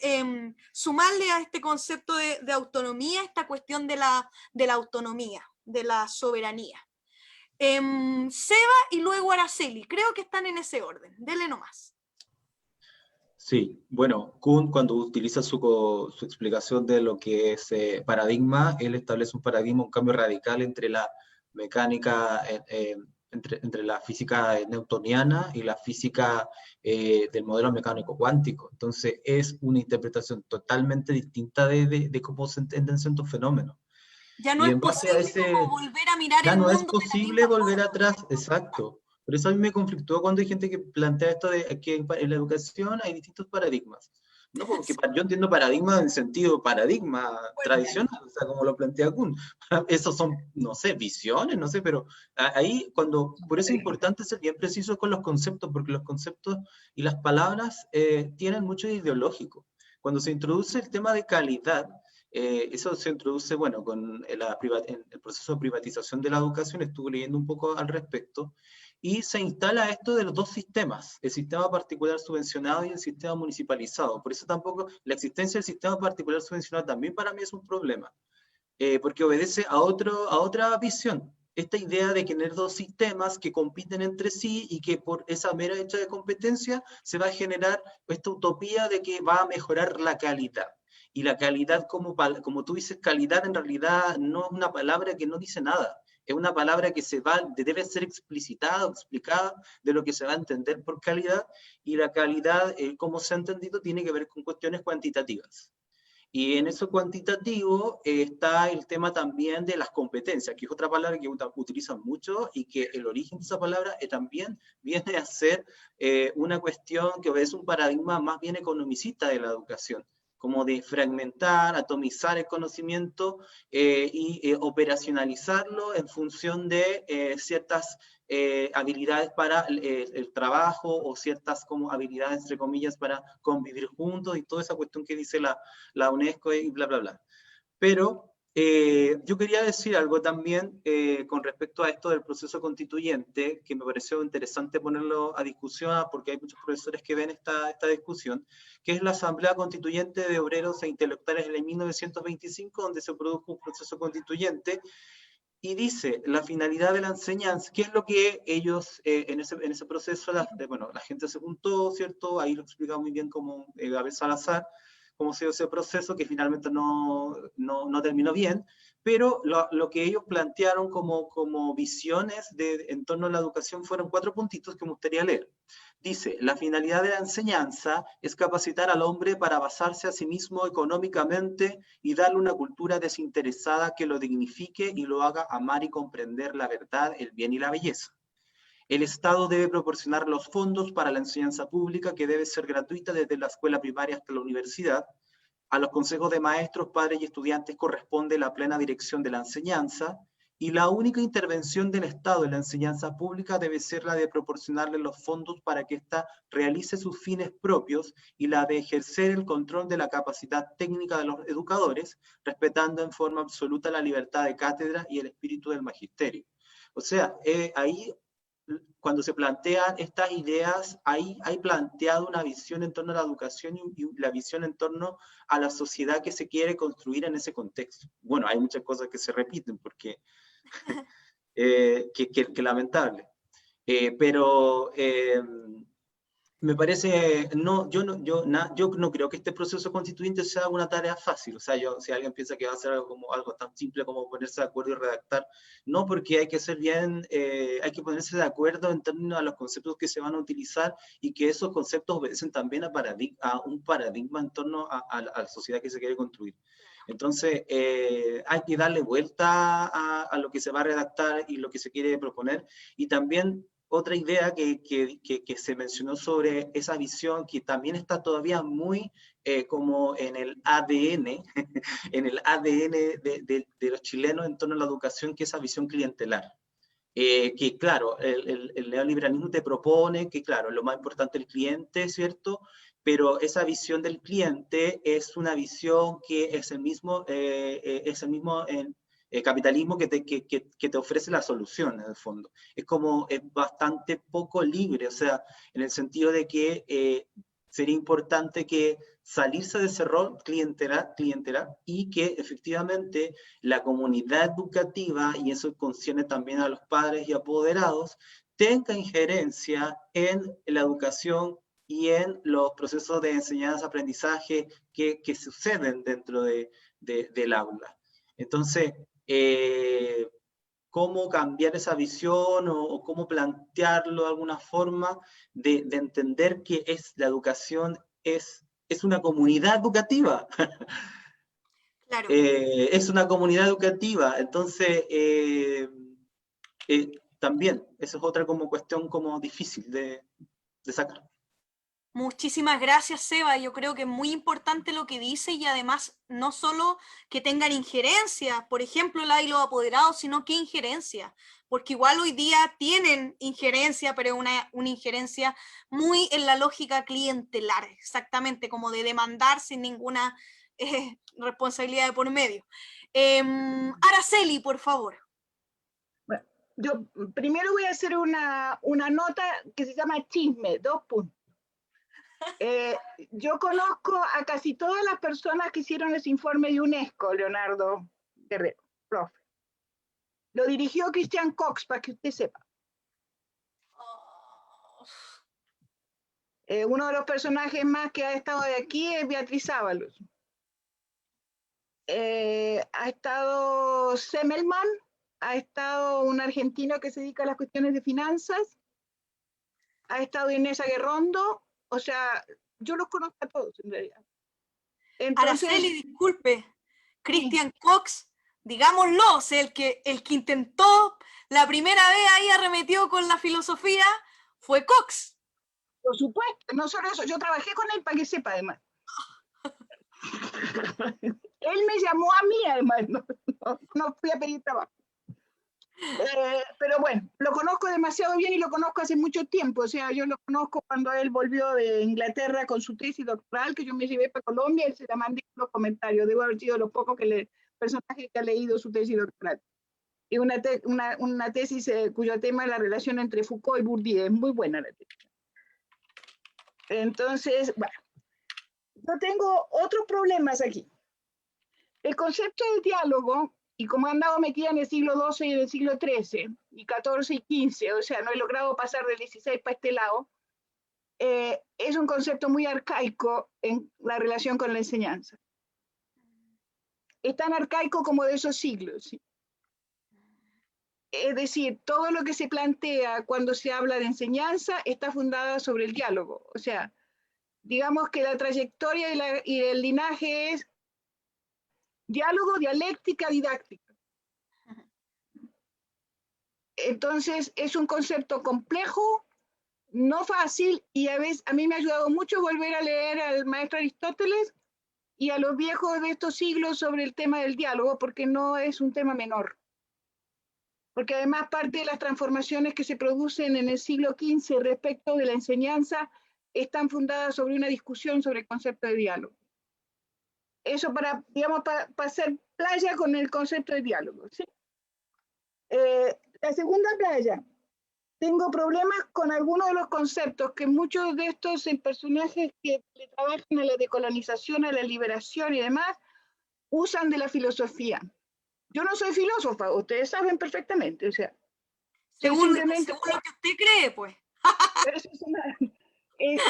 sumarle a este concepto de autonomía, esta cuestión de la autonomía, de la soberanía. Seba y luego Araceli, creo que están en ese orden, dele nomás. Sí, bueno, Kuhn cuando utiliza su explicación de lo que es paradigma, él establece un paradigma, un cambio radical entre la mecánica entre la física newtoniana y la física del modelo mecánico cuántico. Entonces es una interpretación totalmente distinta de cómo se entienden ciertos fenómenos. Ya no Y es en base a posible como volver a mirar ya el no es mundo de la posible misma volver forma. atrás, exacto. Por eso a mí me conflictó cuando hay gente que plantea esto de que en la educación hay distintos paradigmas. No, porque yo entiendo paradigma en sentido paradigma tradicional, o sea, como lo plantea Kuhn. Esos son, no sé, visiones, no sé, pero ahí por eso es importante ser bien preciso con los conceptos, porque los conceptos y las palabras tienen mucho ideológico. Cuando se introduce el tema de calidad, eso se introduce, bueno, con en el proceso de privatización de la educación, estuve leyendo un poco al respecto, y se instala esto de los dos sistemas, el sistema particular subvencionado y el sistema municipalizado. Por eso tampoco la existencia del sistema particular subvencionado también para mí es un problema, porque obedece a otra visión. Esta idea de tener dos sistemas que compiten entre sí y que por esa mera hecha de competencia se va a generar esta utopía de que va a mejorar la calidad. Y la calidad, como tú dices, calidad en realidad no es una palabra que no dice nada. Es una palabra que debe ser explicitada, explicada de lo que se va a entender por calidad, y la calidad, como se ha entendido, tiene que ver con cuestiones cuantitativas. Y en eso cuantitativo está el tema también de las competencias, que es otra palabra que utilizan mucho y que el origen de esa palabra también viene a ser una cuestión que obedece un paradigma más bien economicista de la educación, como de fragmentar, atomizar el conocimiento y operacionalizarlo en función de ciertas habilidades para el trabajo o ciertas como habilidades, entre comillas, para convivir juntos y toda esa cuestión que dice la UNESCO y bla, bla, bla. Pero yo quería decir algo también con respecto a esto del proceso constituyente, que me pareció interesante ponerlo a discusión, porque hay muchos profesores que ven esta discusión, que es la Asamblea Constituyente de Obreros e Intelectuales en el 1925, donde se produjo un proceso constituyente, y dice, la finalidad de la enseñanza, ¿qué es lo que ellos, en ese proceso, la gente se juntó, ¿cierto? Ahí lo explica muy bien como Gabriel Salazar, cómo se dio ese proceso, que finalmente no terminó bien, pero lo que ellos plantearon como visiones en torno a la educación fueron 4 puntitos que me gustaría leer. Dice, la finalidad de la enseñanza es capacitar al hombre para basarse a sí mismo económicamente y darle una cultura desinteresada que lo dignifique y lo haga amar y comprender la verdad, el bien y la belleza. El Estado debe proporcionar los fondos para la enseñanza pública, que debe ser gratuita desde la escuela primaria hasta la universidad. A los consejos de maestros, padres y estudiantes corresponde la plena dirección de la enseñanza, y la única intervención del Estado en la enseñanza pública debe ser la de proporcionarle los fondos para que ésta realice sus fines propios y la de ejercer el control de la capacidad técnica de los educadores, respetando en forma absoluta la libertad de cátedra y el espíritu del magisterio. O sea, ahí cuando se plantean estas ideas, hay planteado una visión en torno a la educación y la visión en torno a la sociedad que se quiere construir en ese contexto. Bueno, hay muchas cosas que se repiten, porque que lamentable. Pero me parece, yo no creo que este proceso constituyente sea una tarea fácil. O sea, si alguien piensa que va a ser algo tan simple como ponerse de acuerdo y redactar, no, porque hay que ser hay que ponerse de acuerdo en términos a los conceptos que se van a utilizar, y que esos conceptos obedecen también a un paradigma en torno a la sociedad que se quiere construir. Entonces, hay que darle vuelta a lo que se va a redactar y lo que se quiere proponer, y también otra idea que se mencionó sobre esa visión, que también está todavía muy como en el ADN, en el ADN de los chilenos en torno a la educación, que es esa visión clientelar. Que claro, el neoliberalismo te propone que claro, lo más importante es el cliente, ¿cierto? Pero esa visión del cliente es una visión que es el mismo capitalismo que te ofrece la solución, en el fondo. Es bastante poco libre, o sea, en el sentido de que sería importante que salirse de ese rol clientelar y que efectivamente la comunidad educativa, y eso concierne también a los padres y apoderados, tenga injerencia en la educación y en los procesos de enseñanza-aprendizaje que suceden dentro del aula. Entonces, cómo cambiar esa visión o cómo plantearlo de alguna forma, de entender que la educación es una comunidad educativa. Claro. Es una comunidad educativa, entonces también, eso es otra como cuestión como difícil de sacar. Muchísimas gracias, Seba. Yo creo que es muy importante lo que dice y además no solo que tengan injerencia, por ejemplo, la de los apoderados, sino que injerencia, porque igual hoy día tienen injerencia, pero una injerencia muy en la lógica clientelar, exactamente, como de demandar sin ninguna responsabilidad de por medio. Araceli, por favor. Bueno, yo primero voy a hacer una nota que se llama chisme, 2 puntos. Yo conozco a casi todas las personas que hicieron ese informe de UNESCO, Leonardo Guerrero, profe. Lo dirigió Christian Cox, para que usted sepa. Uno de los personajes más que ha estado de aquí es Beatriz Ábalos. Ha estado Semmelman, ha estado un argentino que se dedica a las cuestiones de finanzas, ha estado Inés Aguerrondo. O sea, yo los conozco a todos, en realidad. Entonces, Araceli, disculpe, Christian Cox, digámoslo, o sea, el que intentó la primera vez ahí arremetió con la filosofía fue Cox. Por supuesto, no solo eso, yo trabajé con él para que sepa, además. Él me llamó a mí, además, no fui a pedir trabajo. Pero bueno, lo conozco demasiado bien y lo conozco hace mucho tiempo. O sea, yo lo conozco cuando él volvió de Inglaterra con su tesis doctoral, que yo me llevé para Colombia, y se la mandé en los comentarios. Debo haber sido los pocos personajes que ha leído su tesis doctoral. Y una tesis cuyo tema es la relación entre Foucault y Bourdieu. Es muy buena la tesis. Entonces, bueno, yo tengo otros problemas aquí. El concepto del diálogo, y como he andado metida en el siglo XII y en el siglo XIII, y XIV y XV, o sea, no he logrado pasar del XVI para este lado, es un concepto muy arcaico en la relación con la enseñanza. Es tan arcaico como de esos siglos, ¿sí? Es decir, todo lo que se plantea cuando se habla de enseñanza está fundada sobre el diálogo. O sea, digamos que la trayectoria y el linaje es diálogo, dialéctica, didáctica. Entonces, es un concepto complejo, no fácil, y a mí me ha ayudado mucho volver a leer al maestro Aristóteles y a los viejos de estos siglos sobre el tema del diálogo, porque no es un tema menor. Porque además parte de las transformaciones que se producen en el siglo XV respecto de la enseñanza están fundadas sobre una discusión sobre el concepto de diálogo. Eso para hacer playa con el concepto de diálogo, ¿sí? La segunda playa, tengo problemas con algunos de los conceptos que muchos de estos personajes que le trabajan a la decolonización, a la liberación y demás, usan de la filosofía. Yo no soy filósofa, ustedes saben perfectamente, o sea. Según lo que usted cree, pues.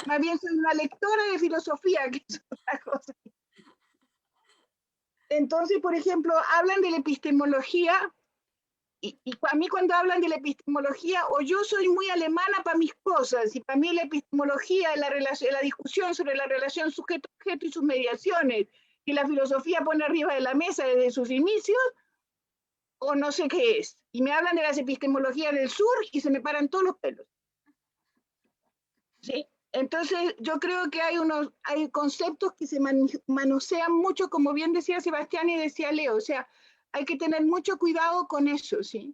Más bien soy una lectora de filosofía, que es otra cosa. Entonces, por ejemplo, hablan de la epistemología, y a mí cuando hablan de la epistemología, o yo soy muy alemana para mis cosas, y para mí la epistemología es la discusión sobre la relación sujeto-objeto y sus mediaciones, que la filosofía pone arriba de la mesa desde sus inicios, o no sé qué es. Y me hablan de las epistemologías del sur y se me paran todos los pelos. ¿Sí? Entonces, yo creo que hay conceptos que se manosean mucho, como bien decía Sebastián y decía Leo. O sea, hay que tener mucho cuidado con eso, ¿sí?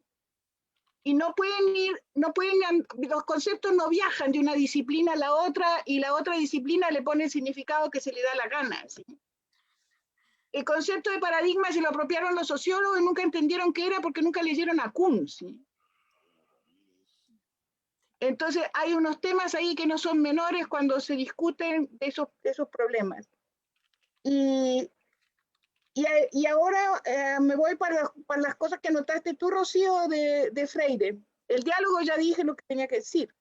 Y los conceptos no viajan de una disciplina a la otra y la otra disciplina le pone el significado que se le da la gana, ¿sí? El concepto de paradigma se lo apropiaron los sociólogos y nunca entendieron qué era porque nunca leyeron a Kuhn, ¿sí? Entonces hay unos temas ahí que no son menores cuando se discuten de esos problemas. Y ahora me voy para las cosas que anotaste tú, Rocío, de Freire. El diálogo ya dije lo que tenía que decir.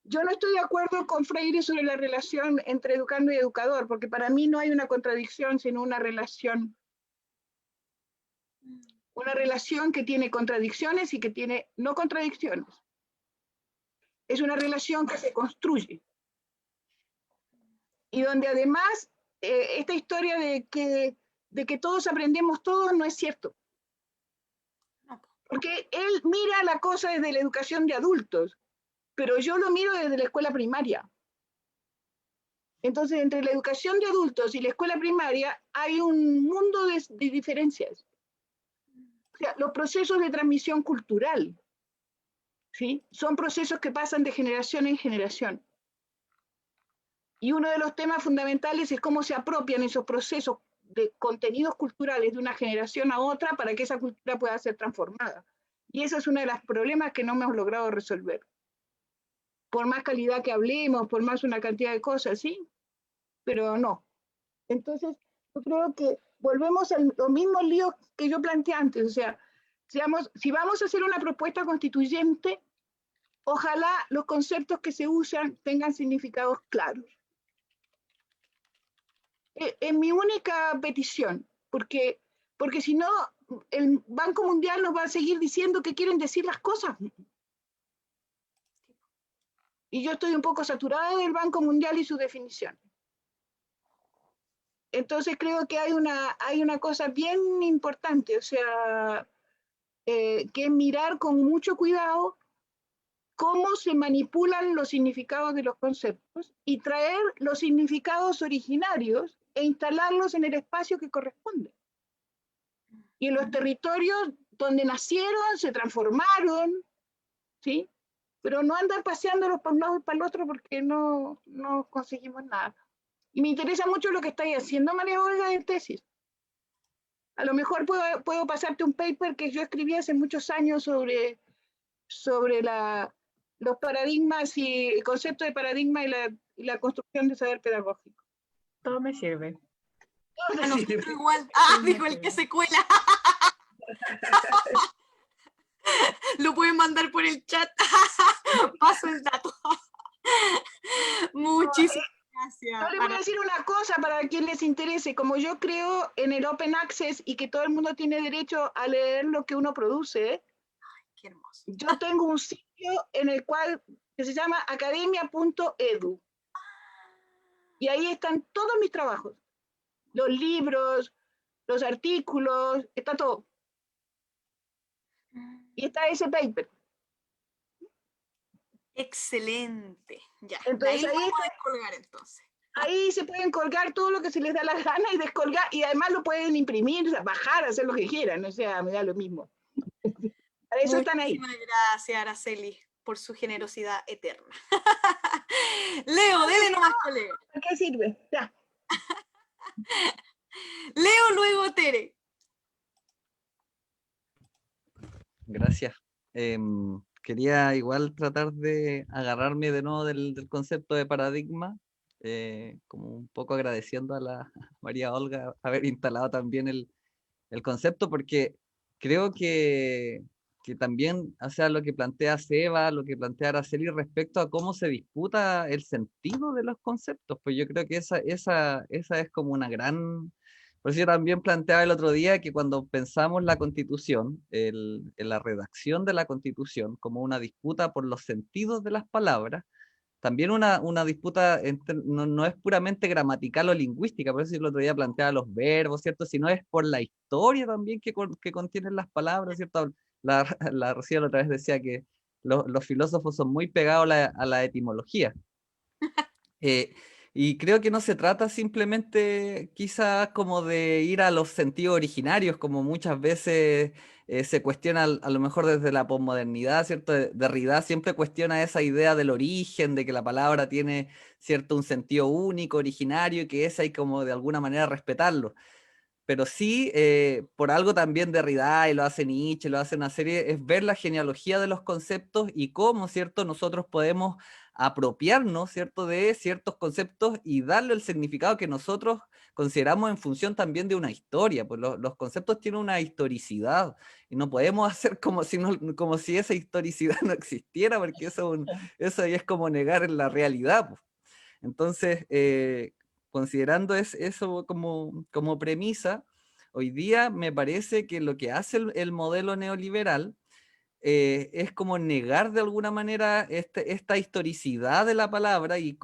Yo no estoy de acuerdo con Freire sobre la relación entre educando y educador, porque para mí no hay una contradicción, sino una relación. una relación que tiene contradicciones y que tiene no contradicciones. Es una relación que se construye. Y donde además esta historia de que todos aprendemos todo no es cierto. Porque él mira la cosa desde la educación de adultos, pero yo lo miro desde la escuela primaria. Entonces, entre la educación de adultos y la escuela primaria hay un mundo de diferencias. O sea, los procesos de transmisión cultural, ¿sí? Son procesos que pasan de generación en generación. Y uno de los temas fundamentales es cómo se apropian esos procesos de contenidos culturales de una generación a otra para que esa cultura pueda ser transformada. Y ese es uno de los problemas que no hemos logrado resolver. Por más calidad que hablemos, por más una cantidad de cosas, ¿sí? Pero no. Entonces, yo creo que volvemos a los mismos líos que yo planteé antes. O sea, si vamos a hacer una propuesta constituyente, ojalá los conceptos que se usan tengan significados claros. Es mi única petición, porque si no, el Banco Mundial nos va a seguir diciendo que quieren decir las cosas. Y yo estoy un poco saturada del Banco Mundial y su definición. Entonces creo que hay una cosa bien importante, o sea, que es mirar con mucho cuidado cómo se manipulan los significados de los conceptos y traer los significados originarios e instalarlos en el espacio que corresponde. Y en los territorios donde nacieron, se transformaron, ¿sí? Pero no andar paseándolos para un lado y para el otro porque no conseguimos nada. Y me interesa mucho lo que estáis haciendo, María Olga, de tesis. A lo mejor puedo pasarte un paper que yo escribí hace muchos años sobre los paradigmas y el concepto de paradigma y la construcción de saber pedagógico. Todo me sirve. Ah, no, igual. Dijo el que se cuela. Lo pueden mandar por el chat. Paso el dato. Muchísimas gracias. Yo les voy a decir una cosa para quien les interese. Como yo creo en el Open Access y que todo el mundo tiene derecho a leer lo que uno produce, qué hermoso. Yo tengo un sitio en el cual que se llama academia.edu. Y ahí están todos mis trabajos. Los libros, los artículos, está todo. Y está ese paper. Excelente. Ya. Entonces, ahí lo pueden colgar entonces. Ahí se pueden colgar todo lo que se les da la gana y descolgar, y además lo pueden imprimir, bajar, hacer lo que quieran, o sea, me da lo mismo. Para eso están ahí. Muchísimas gracias, Araceli, por su generosidad eterna. Leo, dele nomás, colega. ¿Para qué sirve? Ya. Leo, luego Tere. Gracias. Quería igual tratar de agarrarme de nuevo del concepto de paradigma, como un poco agradeciendo a la María Olga haber instalado también el concepto, porque creo que también, o sea, lo que plantea Seba, lo que plantea Araceli respecto a cómo se disputa el sentido de los conceptos, pues yo creo que esa es como una gran... Por eso yo también planteaba el otro día que cuando pensamos la Constitución, en la redacción de la Constitución, como una disputa por los sentidos de las palabras, también una disputa no es puramente gramatical o lingüística, por eso el otro día planteaba los verbos, ¿cierto? Sino es por la historia también que contienen las palabras, ¿cierto? La Rocío la otra vez decía que los filósofos son muy pegados a la etimología. Y creo que no se trata simplemente quizás como de ir a los sentidos originarios, como muchas veces se cuestiona a lo mejor desde la posmodernidad, ¿cierto? Derrida siempre cuestiona esa idea del origen, de que la palabra tiene, ¿cierto?, un sentido único, originario, y que ese hay como de alguna manera respetarlo. Pero sí, por algo también Derrida, y lo hace Nietzsche, lo hace una serie, es ver la genealogía de los conceptos y cómo, ¿cierto?, nosotros podemos apropiarnos, ¿cierto?, de ciertos conceptos y darle el significado que nosotros consideramos en función también de una historia, pues los conceptos tienen una historicidad y no podemos hacer como si esa historicidad no existiera, porque eso ya es como negar la realidad, pues. Entonces, considerando eso como premisa, hoy día me parece que lo que hace el modelo neoliberal es como negar de alguna manera esta historicidad de la palabra y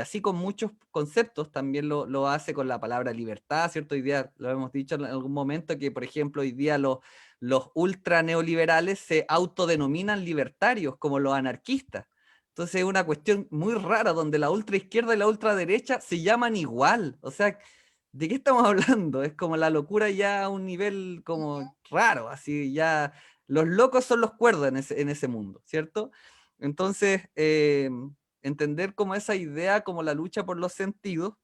así con muchos conceptos también lo hace con la palabra libertad, ¿cierto? Hoy día lo hemos dicho en algún momento que, por ejemplo, hoy día los ultra neoliberales se autodenominan libertarios como los anarquistas. Entonces es una cuestión muy rara donde la ultra izquierda y la ultraderecha se llaman igual. O sea, ¿de qué estamos hablando? Es como la locura ya a un nivel como raro, así ya los locos son los cuerdos en ese mundo, ¿cierto? Entonces, entender como esa idea, como la lucha por los sentidos,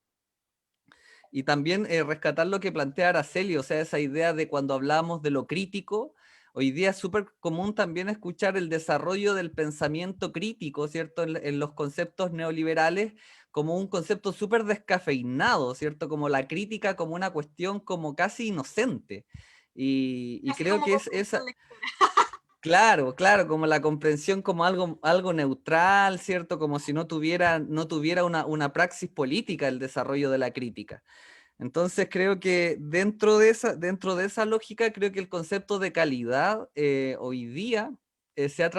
y también rescatar lo que plantea Araceli, o sea, esa idea de cuando hablamos de lo crítico, hoy día es súper común también escuchar el desarrollo del pensamiento crítico, ¿cierto? En los conceptos neoliberales, como un concepto súper descafeinado, ¿cierto? Como la crítica como una cuestión como casi inocente. Y creo que es esa... Claro, claro, como la comprensión como algo neutral, ¿cierto? Como si no tuviera una praxis política el desarrollo de la crítica. Entonces creo que dentro de esa lógica, creo que el concepto de calidad hoy día se ha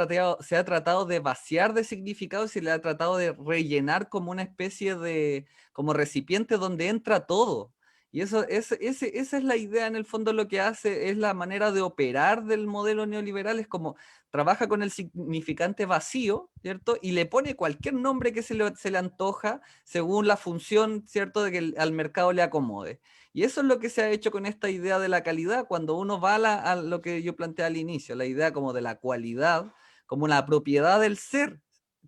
tratado de vaciar de significado y se le ha tratado de rellenar como una especie de, como recipiente donde entra todo. Y esa es la idea en el fondo, lo que hace es la manera de operar del modelo neoliberal, es como trabaja con el significante vacío, ¿cierto? Y le pone cualquier nombre que se le antoja según la función, ¿cierto?, de que al mercado le acomode. Y eso es lo que se ha hecho con esta idea de la calidad, cuando uno va a lo que yo planteé al inicio, la idea como de la cualidad, como la propiedad del ser,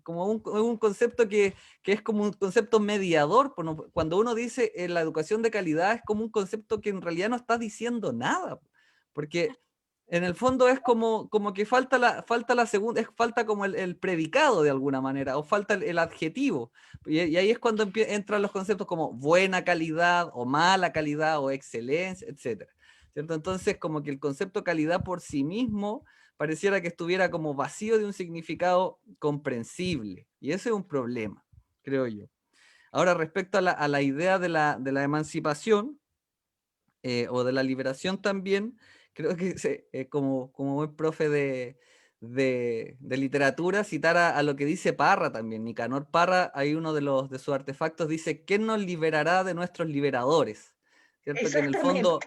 como un concepto que es como un concepto mediador. Cuando uno dice la educación de calidad es como un concepto que en realidad no está diciendo nada, porque en el fondo es como que falta la segunda, falta como el predicado de alguna manera, o falta el adjetivo. Y ahí es cuando entran los conceptos como buena calidad, o mala calidad, o excelencia, etc. ¿Cierto? Entonces, como que el concepto calidad por sí mismo pareciera que estuviera como vacío de un significado comprensible. Y ese es un problema, creo yo. Ahora, respecto a la idea de la emancipación, o de la liberación también, creo que como buen profe de literatura, citar a lo que dice Parra también. Nicanor Parra, hay uno de sus artefactos, dice: ¿quién nos liberará de nuestros liberadores? ¿Cierto? Que en el fondo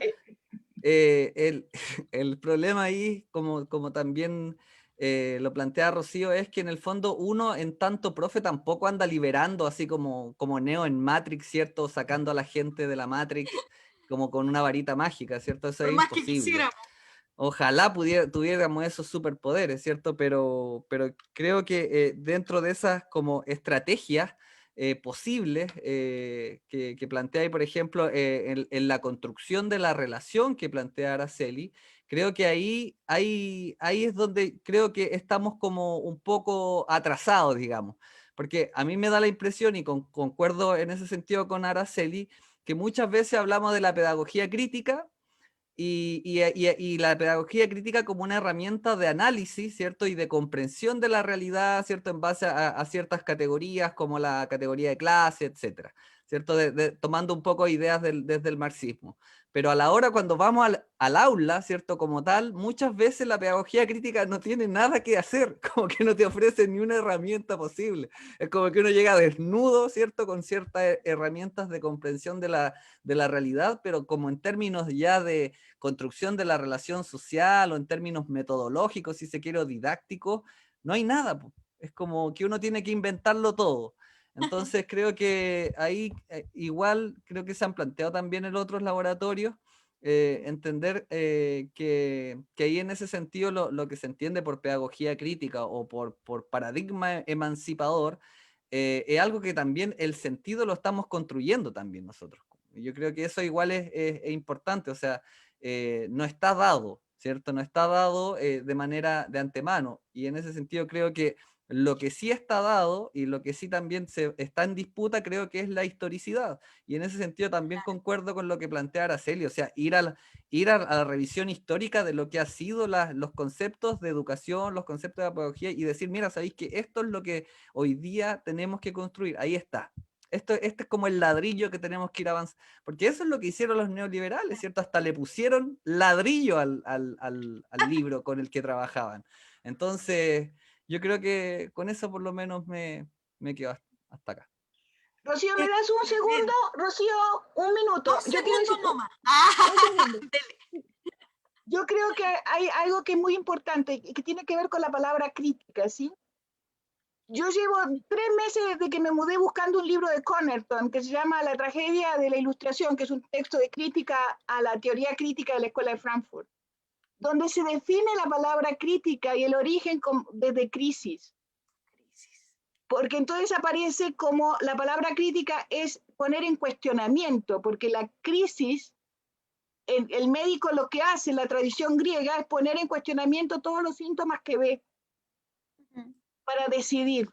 el problema ahí, como también lo plantea Rocío, es que en el fondo uno en tanto profe tampoco anda liberando así como Neo en Matrix, ¿cierto? Sacando a la gente de la Matrix como con una varita mágica, ¿cierto? Eso Por es más que imposible. quisiéramos. Ojalá tuviéramos esos superpoderes, ¿cierto? Pero creo que dentro de esas como estrategias posibles que plantea ahí, por ejemplo, en la construcción de la relación que plantea Araceli, creo que ahí es donde creo que estamos como un poco atrasados, digamos. Porque a mí me da la impresión, y concuerdo en ese sentido con Araceli, que muchas veces hablamos de la pedagogía crítica y la pedagogía crítica como una herramienta de análisis, ¿cierto? Y de comprensión de la realidad, ¿cierto? En base a ciertas categorías como la categoría de clase, etcétera, ¿cierto? Tomando un poco ideas desde el marxismo. Pero a la hora cuando vamos al aula, ¿cierto? Como tal, muchas veces la pedagogía crítica no tiene nada que hacer, como que no te ofrece ni una herramienta posible. Es como que uno llega desnudo, ¿cierto? Con ciertas herramientas de comprensión de la realidad, pero como en términos ya de construcción de la relación social o en términos metodológicos, si se quiere, o didácticos, no hay nada. Es como que uno tiene que inventarlo todo. Entonces creo que ahí igual creo que se han planteado también en otros laboratorios entender que ahí en ese sentido lo que se entiende por pedagogía crítica o por paradigma emancipador es algo que también el sentido lo estamos construyendo también nosotros. Yo creo que eso igual es importante, o sea, no está dado, ¿cierto? No está dado de manera de antemano. Y en ese sentido creo que lo que sí está dado y lo que sí también está en disputa creo que es la historicidad. Y en ese sentido también concuerdo con lo que plantea Araceli, o sea, ir a la revisión histórica de lo que han sido los conceptos de educación, los conceptos de pedagogía y decir, mira, sabéis que esto es lo que hoy día tenemos que construir. Ahí está. este es como el ladrillo que tenemos que ir avanzando, porque eso es lo que hicieron los neoliberales, ¿cierto? Hasta le pusieron ladrillo al libro con el que trabajaban. Entonces, yo creo que con eso por lo menos me quedo hasta acá. Rocío, ¿me das un segundo? Rocío, un minuto. Yo creo que hay algo que es muy importante y que tiene que ver con la palabra crítica, ¿sí? Yo llevo 3 meses desde que me mudé buscando un libro de Connerton que se llama La tragedia de la ilustración, que es un texto de crítica a la teoría crítica de la Escuela de Frankfurt, donde se define la palabra crítica y el origen desde crisis. Porque entonces aparece como la palabra crítica es poner en cuestionamiento, porque la crisis, el médico lo que hace en la tradición griega es poner en cuestionamiento todos los síntomas que ve para decidir.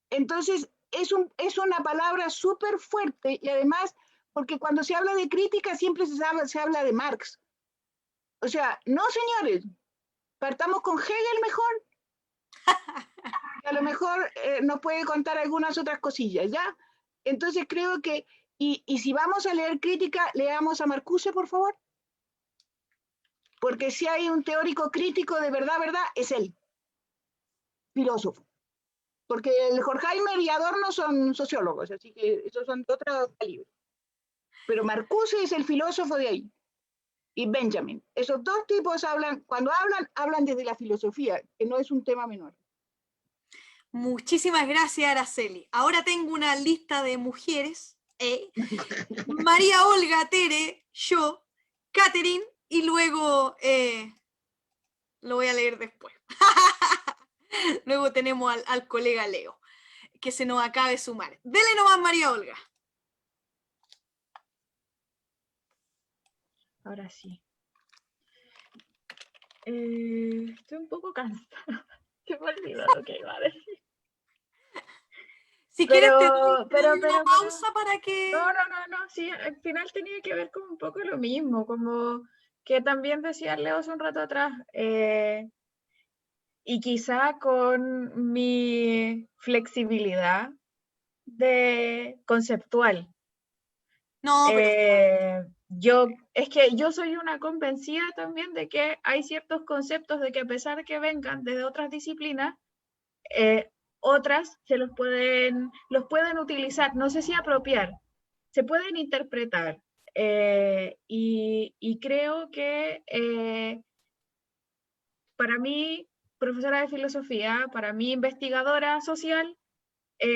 Entonces, es una palabra súper fuerte y además, porque cuando se habla de crítica siempre se habla de Marx. O sea, no señores, partamos con Hegel mejor. A lo mejor nos puede contar algunas otras cosillas, ¿ya? Entonces creo que, y si vamos a leer crítica, leamos a Marcuse, por favor. Porque si hay un teórico crítico de verdad, es él. Filósofo. Porque el Horkheimer y Adorno son sociólogos, así que esos son de otro calibre. Pero Marcuse es el filósofo de ahí. Y Benjamin. Esos dos tipos cuando hablan desde la filosofía, que no es un tema menor. Muchísimas gracias, Araceli. Ahora tengo una lista de mujeres. María Olga, Tere, yo, Catherine, y luego lo voy a leer después. Luego tenemos al colega Leo, que se nos acabe sumar. Dele nomás, María Olga. Ahora sí. Estoy un poco cansada. Se me olvidó lo que iba a decir. Si quieres te doy una pausa para que... No, sí, al final tenía que ver con un poco lo mismo, como que también decía Leo hace un rato atrás, y quizá con mi flexibilidad conceptual. No, pero... Es que yo soy una convencida también de que hay ciertos conceptos de que a pesar de que vengan desde otras disciplinas, otras los pueden utilizar, no sé si apropiar, se pueden interpretar. Y creo que para mí, profesora de filosofía, para mí investigadora social,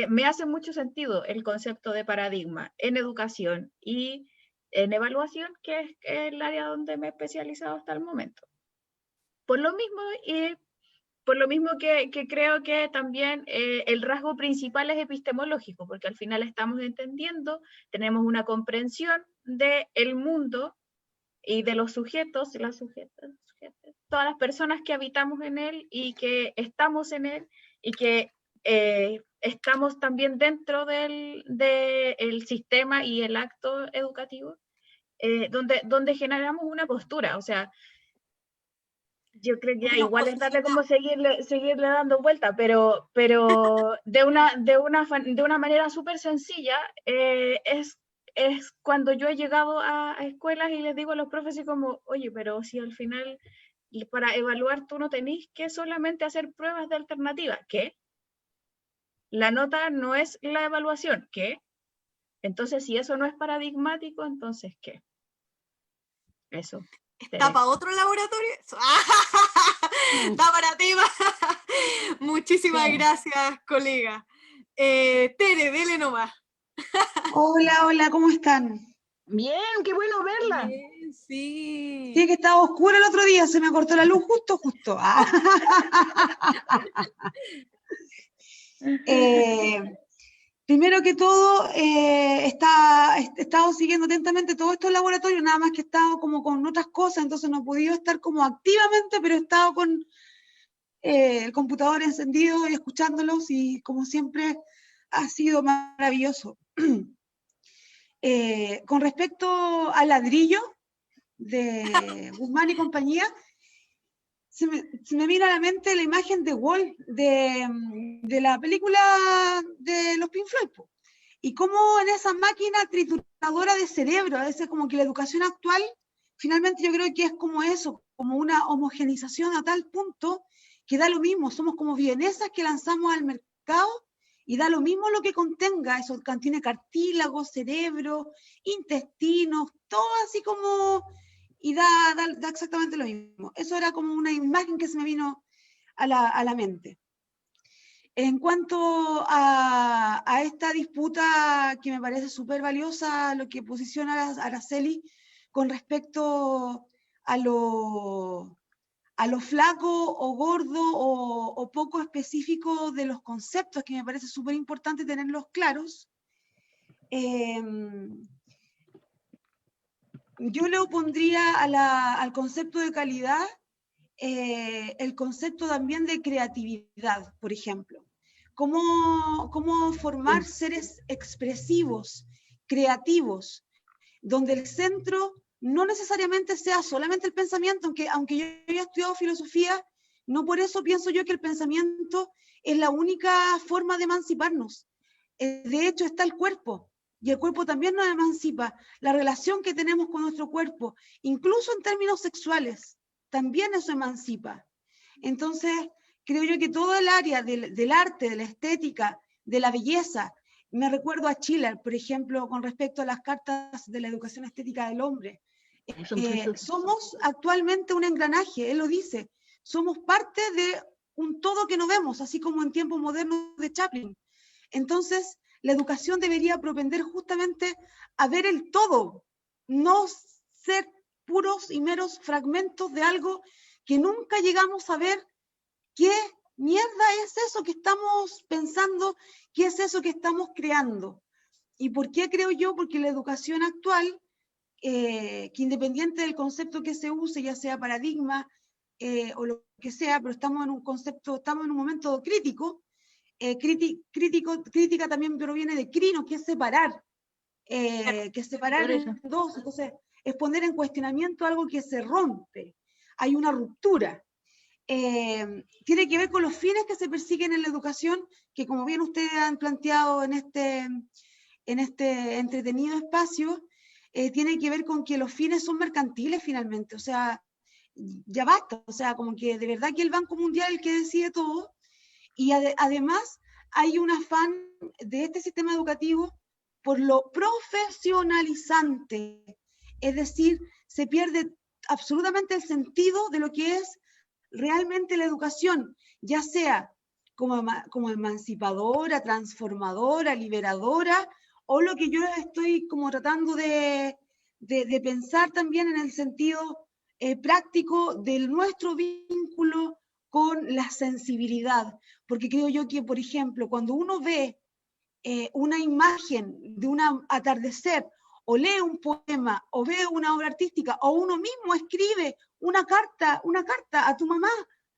me hace mucho sentido el concepto de paradigma en educación y en evaluación, que es el área donde me he especializado hasta el momento. Por lo mismo que creo que también el rasgo principal es epistemológico, porque al final estamos entendiendo, tenemos una comprensión del mundo y de los sujetos, las sujetas, todas las personas que habitamos en él y que estamos en él y que estamos también dentro del sistema y el acto educativo, donde generamos una postura. O sea, yo creo que igual es darle como seguirle dando vuelta, pero de una manera súper sencilla, es cuando yo he llegado a escuelas y les digo a los profes y como, oye, pero si al final para evaluar tú no tenés que solamente hacer pruebas de alternativa, ¿qué? La nota no es la evaluación, ¿qué? Entonces, si eso no es paradigmático, entonces, ¿qué? Eso. ¿Está para otro laboratorio? Está para ti. Muchísimas gracias, colega. Tere, dele nomás. Hola, ¿cómo están? Bien, qué bueno verla. Bien, sí. Sí, que estaba oscuro el otro día, se me cortó la luz justo. Primero que todo, he estado siguiendo atentamente todos estos laboratorios, nada más que he estado como con otras cosas, entonces no he podido estar como activamente, pero he estado con el computador encendido y escuchándolos, y como siempre ha sido maravilloso. Con respecto al ladrillo de Guzmán y compañía, se me viene a la mente la imagen de Wall, de la película de los Pink Floyd, y cómo en esa máquina trituradora de cerebro, a veces como que la educación actual, finalmente yo creo que es como eso, como una homogeneización a tal punto que da lo mismo, somos como vienesas que lanzamos al mercado y da lo mismo lo que contenga, eso contiene cartílago, cerebro, intestinos, todo así como, y da exactamente lo mismo. Eso era como una imagen que se me vino a la mente. En cuanto a esta disputa que me parece súper valiosa, lo que posiciona Araceli con respecto a lo flaco o gordo o poco específico de los conceptos, que me parece súper importante tenerlos claros, yo le opondría al concepto de calidad el concepto también de creatividad, por ejemplo. Cómo formar seres expresivos, creativos, donde el centro no necesariamente sea solamente el pensamiento, aunque yo haya estudiado filosofía, no por eso pienso yo que el pensamiento es la única forma de emanciparnos. De hecho está el cuerpo, y el cuerpo también nos emancipa. La relación que tenemos con nuestro cuerpo, incluso en términos sexuales, también eso emancipa. Entonces, creo yo que todo el área del arte, de la estética, de la belleza, me recuerdo a Schiller, por ejemplo, con respecto a las cartas de la educación estética del hombre. Somos actualmente un engranaje, él lo dice, somos parte de un todo que no vemos, así como en tiempos modernos de Chaplin. Entonces, la educación debería propender justamente a ver el todo, no ser puros y meros fragmentos de algo que nunca llegamos a ver qué mierda es eso que estamos pensando, qué es eso que estamos creando. ¿Y por qué creo yo? Porque la educación actual, que independiente del concepto que se use, ya sea paradigma o lo que sea, pero estamos en un concepto, estamos en un momento crítico, crítica también proviene de crino, que es separar, en dos, entonces es poner en cuestionamiento algo que se rompe, hay una ruptura. Tiene que ver con los fines que se persiguen en la educación, que como bien ustedes han planteado en este entretenido espacio, tiene que ver con que los fines son mercantiles finalmente, o sea, ya basta, o sea, como que de verdad que el Banco Mundial es el que decide todo, y además hay un afán de este sistema educativo por lo profesionalizante, es decir, se pierde absolutamente el sentido de lo que es realmente la educación, ya sea como emancipadora, transformadora, liberadora, o lo que yo estoy como tratando de pensar también en el sentido práctico de nuestro vínculo con la sensibilidad, porque creo yo que, por ejemplo, cuando uno ve una imagen de un atardecer, o lee un poema, o ve una obra artística, o uno mismo escribe una carta a tu mamá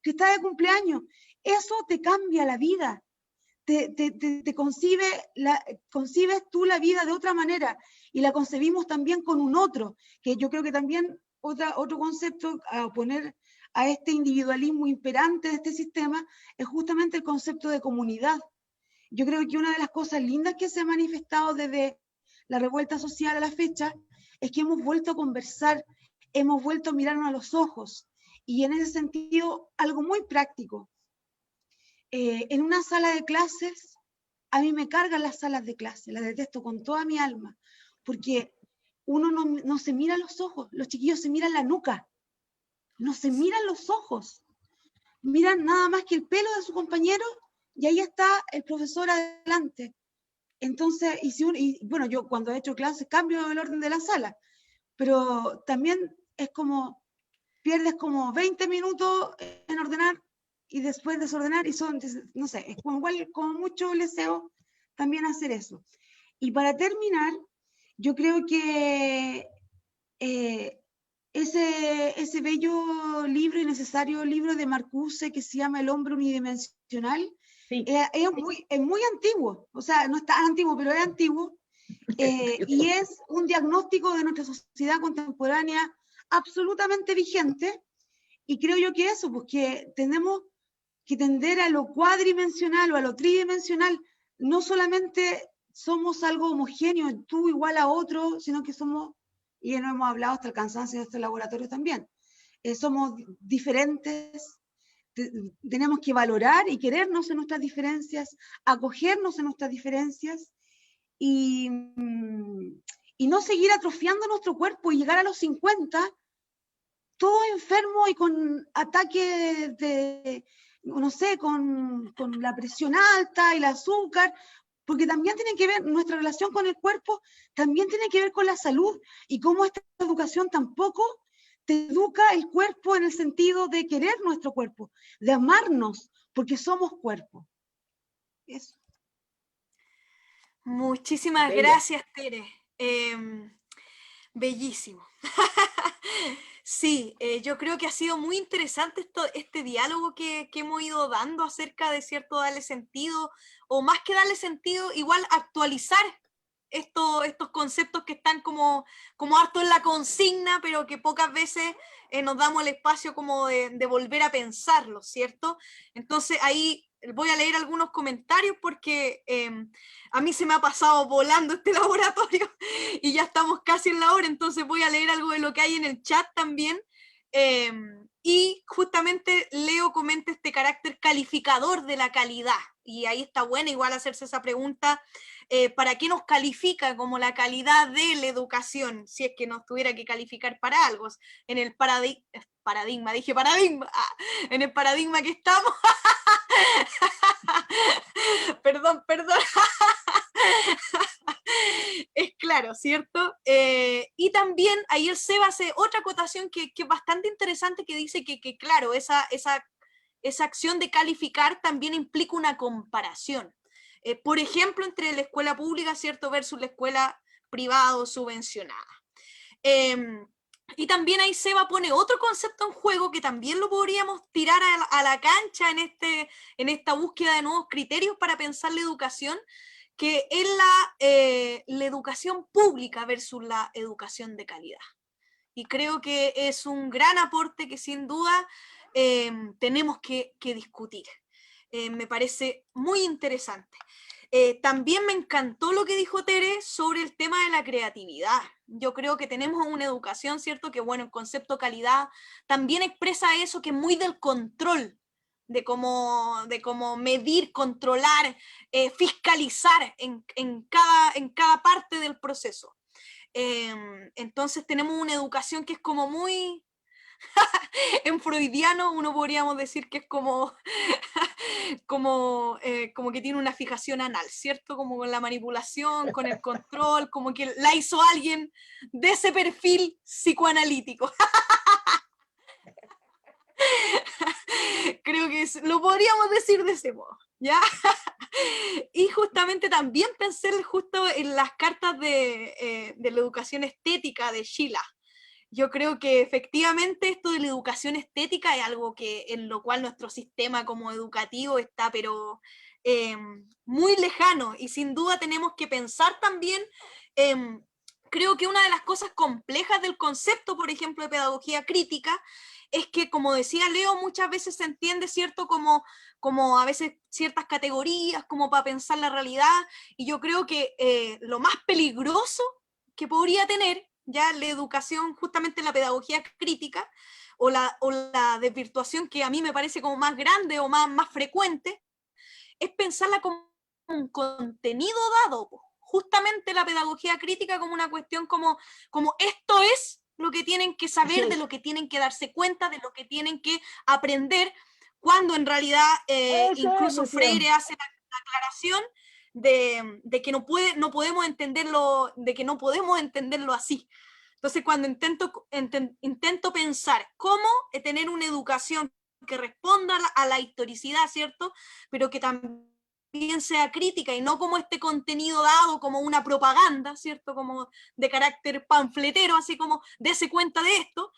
que está de cumpleaños, eso te cambia la vida, concibes tú la vida de otra manera, y la concebimos también con un otro, que yo creo que también otro concepto a poner a este individualismo imperante de este sistema es justamente el concepto de comunidad. Yo creo que una de las cosas lindas que se ha manifestado desde la revuelta social a la fecha es que hemos vuelto a conversar, hemos vuelto a mirarnos a los ojos, y en ese sentido, algo muy práctico. En una sala de clases, a mí me cargan las salas de clase, las detesto con toda mi alma, porque uno no se mira a los ojos, los chiquillos se miran la nuca, no se miran los ojos, miran nada más que el pelo de su compañero, y ahí está el profesor adelante. Entonces, bueno, yo cuando he hecho clases cambio el orden de la sala, pero también es como, pierdes como 20 minutos en ordenar y después desordenar, y son, no sé, es como igual, como mucho deseo también hacer eso. Y para terminar, yo creo que ese bello libro y necesario libro de Marcuse que se llama El hombre unidimensional, sí. Es muy antiguo, o sea, no es tan antiguo, pero es antiguo, y es un diagnóstico de nuestra sociedad contemporánea absolutamente vigente, y creo yo que eso, pues que tenemos que tender a lo cuadridimensional o a lo tridimensional, no solamente somos algo homogéneo, tú igual a otro, sino que somos, y ya no hemos hablado hasta el cansancio en este laboratorio también, somos diferentes, tenemos que valorar y querernos en nuestras diferencias, acogernos en nuestras diferencias, y no seguir atrofiando nuestro cuerpo y llegar a los 50 todo enfermo y con ataques de, no sé, con la presión alta y el azúcar, porque también tiene que ver, nuestra relación con el cuerpo también tiene que ver con la salud, y cómo esta educación tampoco te educa el cuerpo en el sentido de querer nuestro cuerpo, de amarnos, porque somos cuerpo. Eso. Muchísimas Bella. gracias, Tere. Bellísimo. Sí, yo creo que ha sido muy interesante este diálogo que hemos ido dando acerca de cierto darle sentido, o más que darle sentido, igual actualizar estos conceptos que están como harto en la consigna, pero que pocas veces nos damos el espacio como de volver a pensarlo, ¿cierto? Entonces ahí voy a leer algunos comentarios porque a mí se me ha pasado volando este laboratorio y ya estamos casi en la hora, entonces voy a leer algo de lo que hay en el chat también. Y justamente Leo comenta este carácter calificador de la calidad, y ahí está bueno igual hacerse esa pregunta, ¿para qué nos califica como la calidad de la educación? Si es que nos tuviera que calificar para algo, en el paradigma, en el paradigma que estamos, perdón, es claro, ¿cierto? Y también ahí el Seba hace otra acotación que es bastante interesante, que dice que claro, esa acción de calificar también implica una comparación. Por ejemplo, entre la escuela pública, ¿cierto?, versus la escuela privada o subvencionada. Y también ahí Seba pone otro concepto en juego que también lo podríamos tirar a la cancha en esta búsqueda de nuevos criterios para pensar la educación, que es la educación pública versus la educación de calidad. Y creo que es un gran aporte que sin duda tenemos que discutir. Me parece muy interesante. También me encantó lo que dijo Tere sobre el tema de la creatividad. Yo creo que tenemos una educación, ¿cierto?, que bueno, el concepto calidad también expresa eso, que es muy del control, de cómo medir, controlar, fiscalizar en cada parte del proceso. Entonces tenemos una educación que es como muy... en freudiano uno podríamos decir que es como que tiene una fijación anal, ¿cierto? Como con la manipulación, con el control, como que la hizo alguien de ese perfil psicoanalítico. Creo que lo podríamos decir de ese modo, ¿ya? Y justamente también pensé justo en las cartas de la educación estética de Sheila. Yo creo que efectivamente esto de la educación estética es algo en lo cual nuestro sistema como educativo está, pero muy lejano, y sin duda tenemos que pensar también, creo que una de las cosas complejas del concepto, por ejemplo, de pedagogía crítica, es que, como decía Leo, muchas veces se entiende, ¿cierto?, como a veces ciertas categorías, como para pensar la realidad, y yo creo que lo más peligroso que podría tener ya la educación, justamente la pedagogía crítica, o la desvirtuación que a mí me parece como más grande o más frecuente, es pensarla como un contenido dado, justamente la pedagogía crítica como una cuestión como esto es lo que tienen que saber, de lo que tienen que darse cuenta, de lo que tienen que aprender, cuando en realidad incluso Freire hace la aclaración de que no podemos entenderlo, de que no podemos entenderlo así. Entonces, cuando intento pensar cómo tener una educación que responda a la historicidad, ¿cierto?, pero que también sea crítica y no como este contenido dado como una propaganda, ¿cierto?, como de carácter panfletero, así como dése cuenta de esto,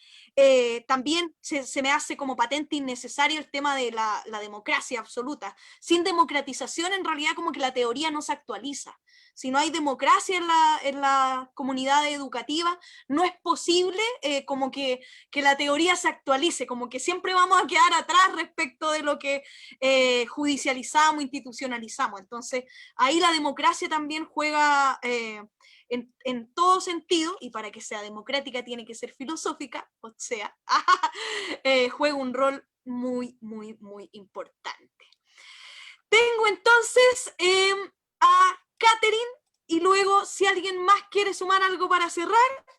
también se me hace como patente innecesario el tema de la democracia absoluta. Sin democratización, en realidad, como que la teoría no se actualiza. si no hay democracia en la comunidad educativa, no es posible como que la teoría se actualice, como que siempre vamos a quedar atrás respecto de lo que judicializamos, institucionalizamos. Entonces, ahí la democracia también juega en todo sentido, y para que sea democrática tiene que ser filosófica, o sea, juega un rol muy, muy, muy importante. Tengo entonces a Catherine, y luego si alguien más quiere sumar algo para cerrar,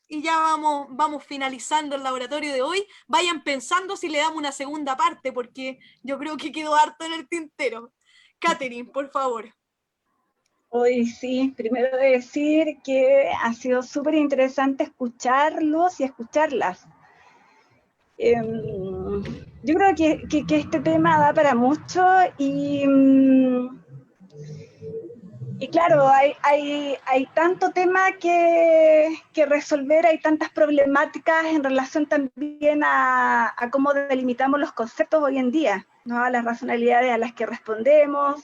y ya vamos finalizando el laboratorio de hoy, vayan pensando si le damos una segunda parte, porque yo creo que quedó harto en el tintero. Catherine, por favor. Hoy sí, primero decir que ha sido súper interesante escucharlos y escucharlas. Yo creo que este tema da para mucho y claro, hay tanto tema que resolver, hay tantas problemáticas en relación también a cómo delimitamos los conceptos hoy en día, ¿no? A las racionalidades a las que respondemos.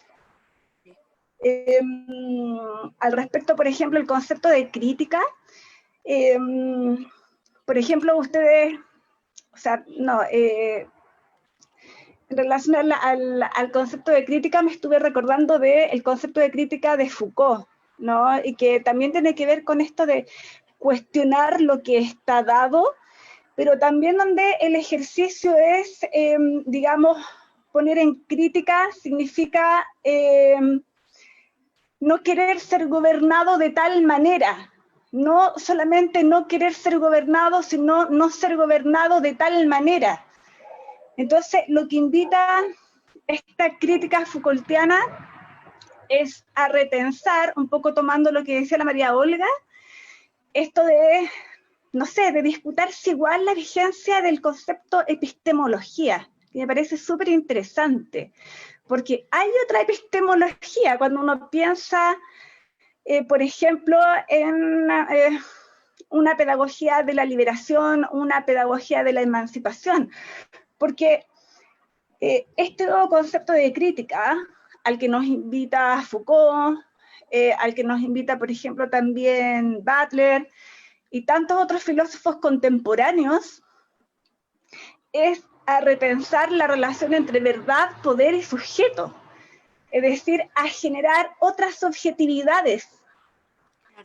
Al respecto, por ejemplo, el concepto de crítica, por ejemplo, ustedes, o sea, no, en relación al concepto de crítica, me estuve recordando del concepto de crítica de Foucault, ¿no? Y que también tiene que ver con esto de cuestionar lo que está dado, pero también donde el ejercicio es, digamos, poner en crítica significa no querer ser gobernado de tal manera, no solamente no querer ser gobernado, sino no ser gobernado de tal manera. Entonces, lo que invita esta crítica Foucaultiana es a repensar, un poco tomando lo que decía la María Olga, esto de, no sé, de disputarse igual la vigencia del concepto epistemología, que me parece súper interesante, porque hay otra epistemología cuando uno piensa, por ejemplo, en una pedagogía de la liberación, una pedagogía de la emancipación, porque este nuevo concepto de crítica, al que nos invita Foucault, al que nos invita, por ejemplo, también Butler y tantos otros filósofos contemporáneos, es a repensar la relación entre verdad, poder y sujeto, es decir, a generar otras subjetividades,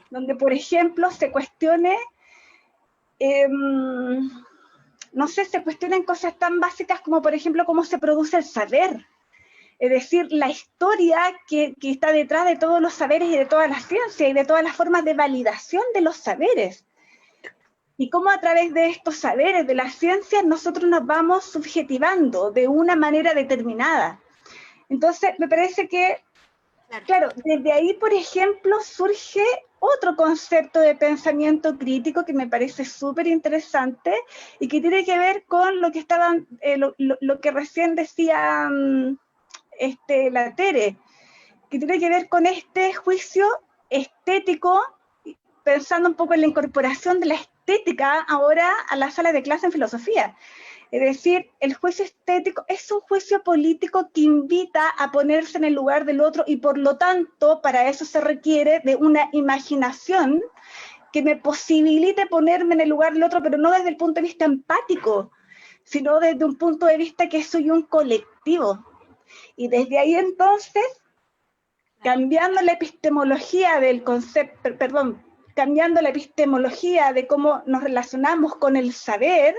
donde, por ejemplo, se cuestione, no sé, se cuestionan cosas tan básicas como, por ejemplo, cómo se produce el saber, es decir, la historia que está detrás de todos los saberes y de todas las ciencias y de todas las formas de validación de los saberes. Y cómo a través de estos saberes, de las ciencias, nosotros nos vamos subjetivando de una manera determinada. Entonces, me parece que, claro, desde ahí, por ejemplo, surge otro concepto de pensamiento crítico que me parece súper interesante y que tiene que ver con lo que estaban, lo que recién decía la Tere, que tiene que ver con este juicio estético, pensando un poco en la incorporación de la estética ahora a la sala de clase en filosofía. Es decir, el juicio estético es un juicio político que invita a ponerse en el lugar del otro y por lo tanto para eso se requiere de una imaginación que me posibilite ponerme en el lugar del otro, pero no desde el punto de vista empático, sino desde un punto de vista que soy un colectivo. Y desde ahí entonces, cambiando la epistemología del concepto, cambiando la epistemología de cómo nos relacionamos con el saber,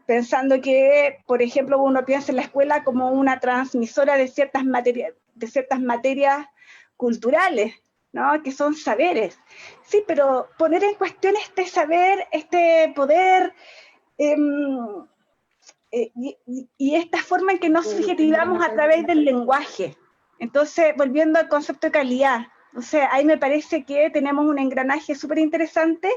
pensando que, por ejemplo, uno piensa en la escuela como una transmisora de ciertas materias culturales, ¿no? Que son saberes. Sí, pero poner en cuestión este saber, este poder, y esta forma en que nos subjetivamos a través del lenguaje. Entonces, volviendo al concepto de calidad, o sea, ahí me parece que tenemos un engranaje súper interesante.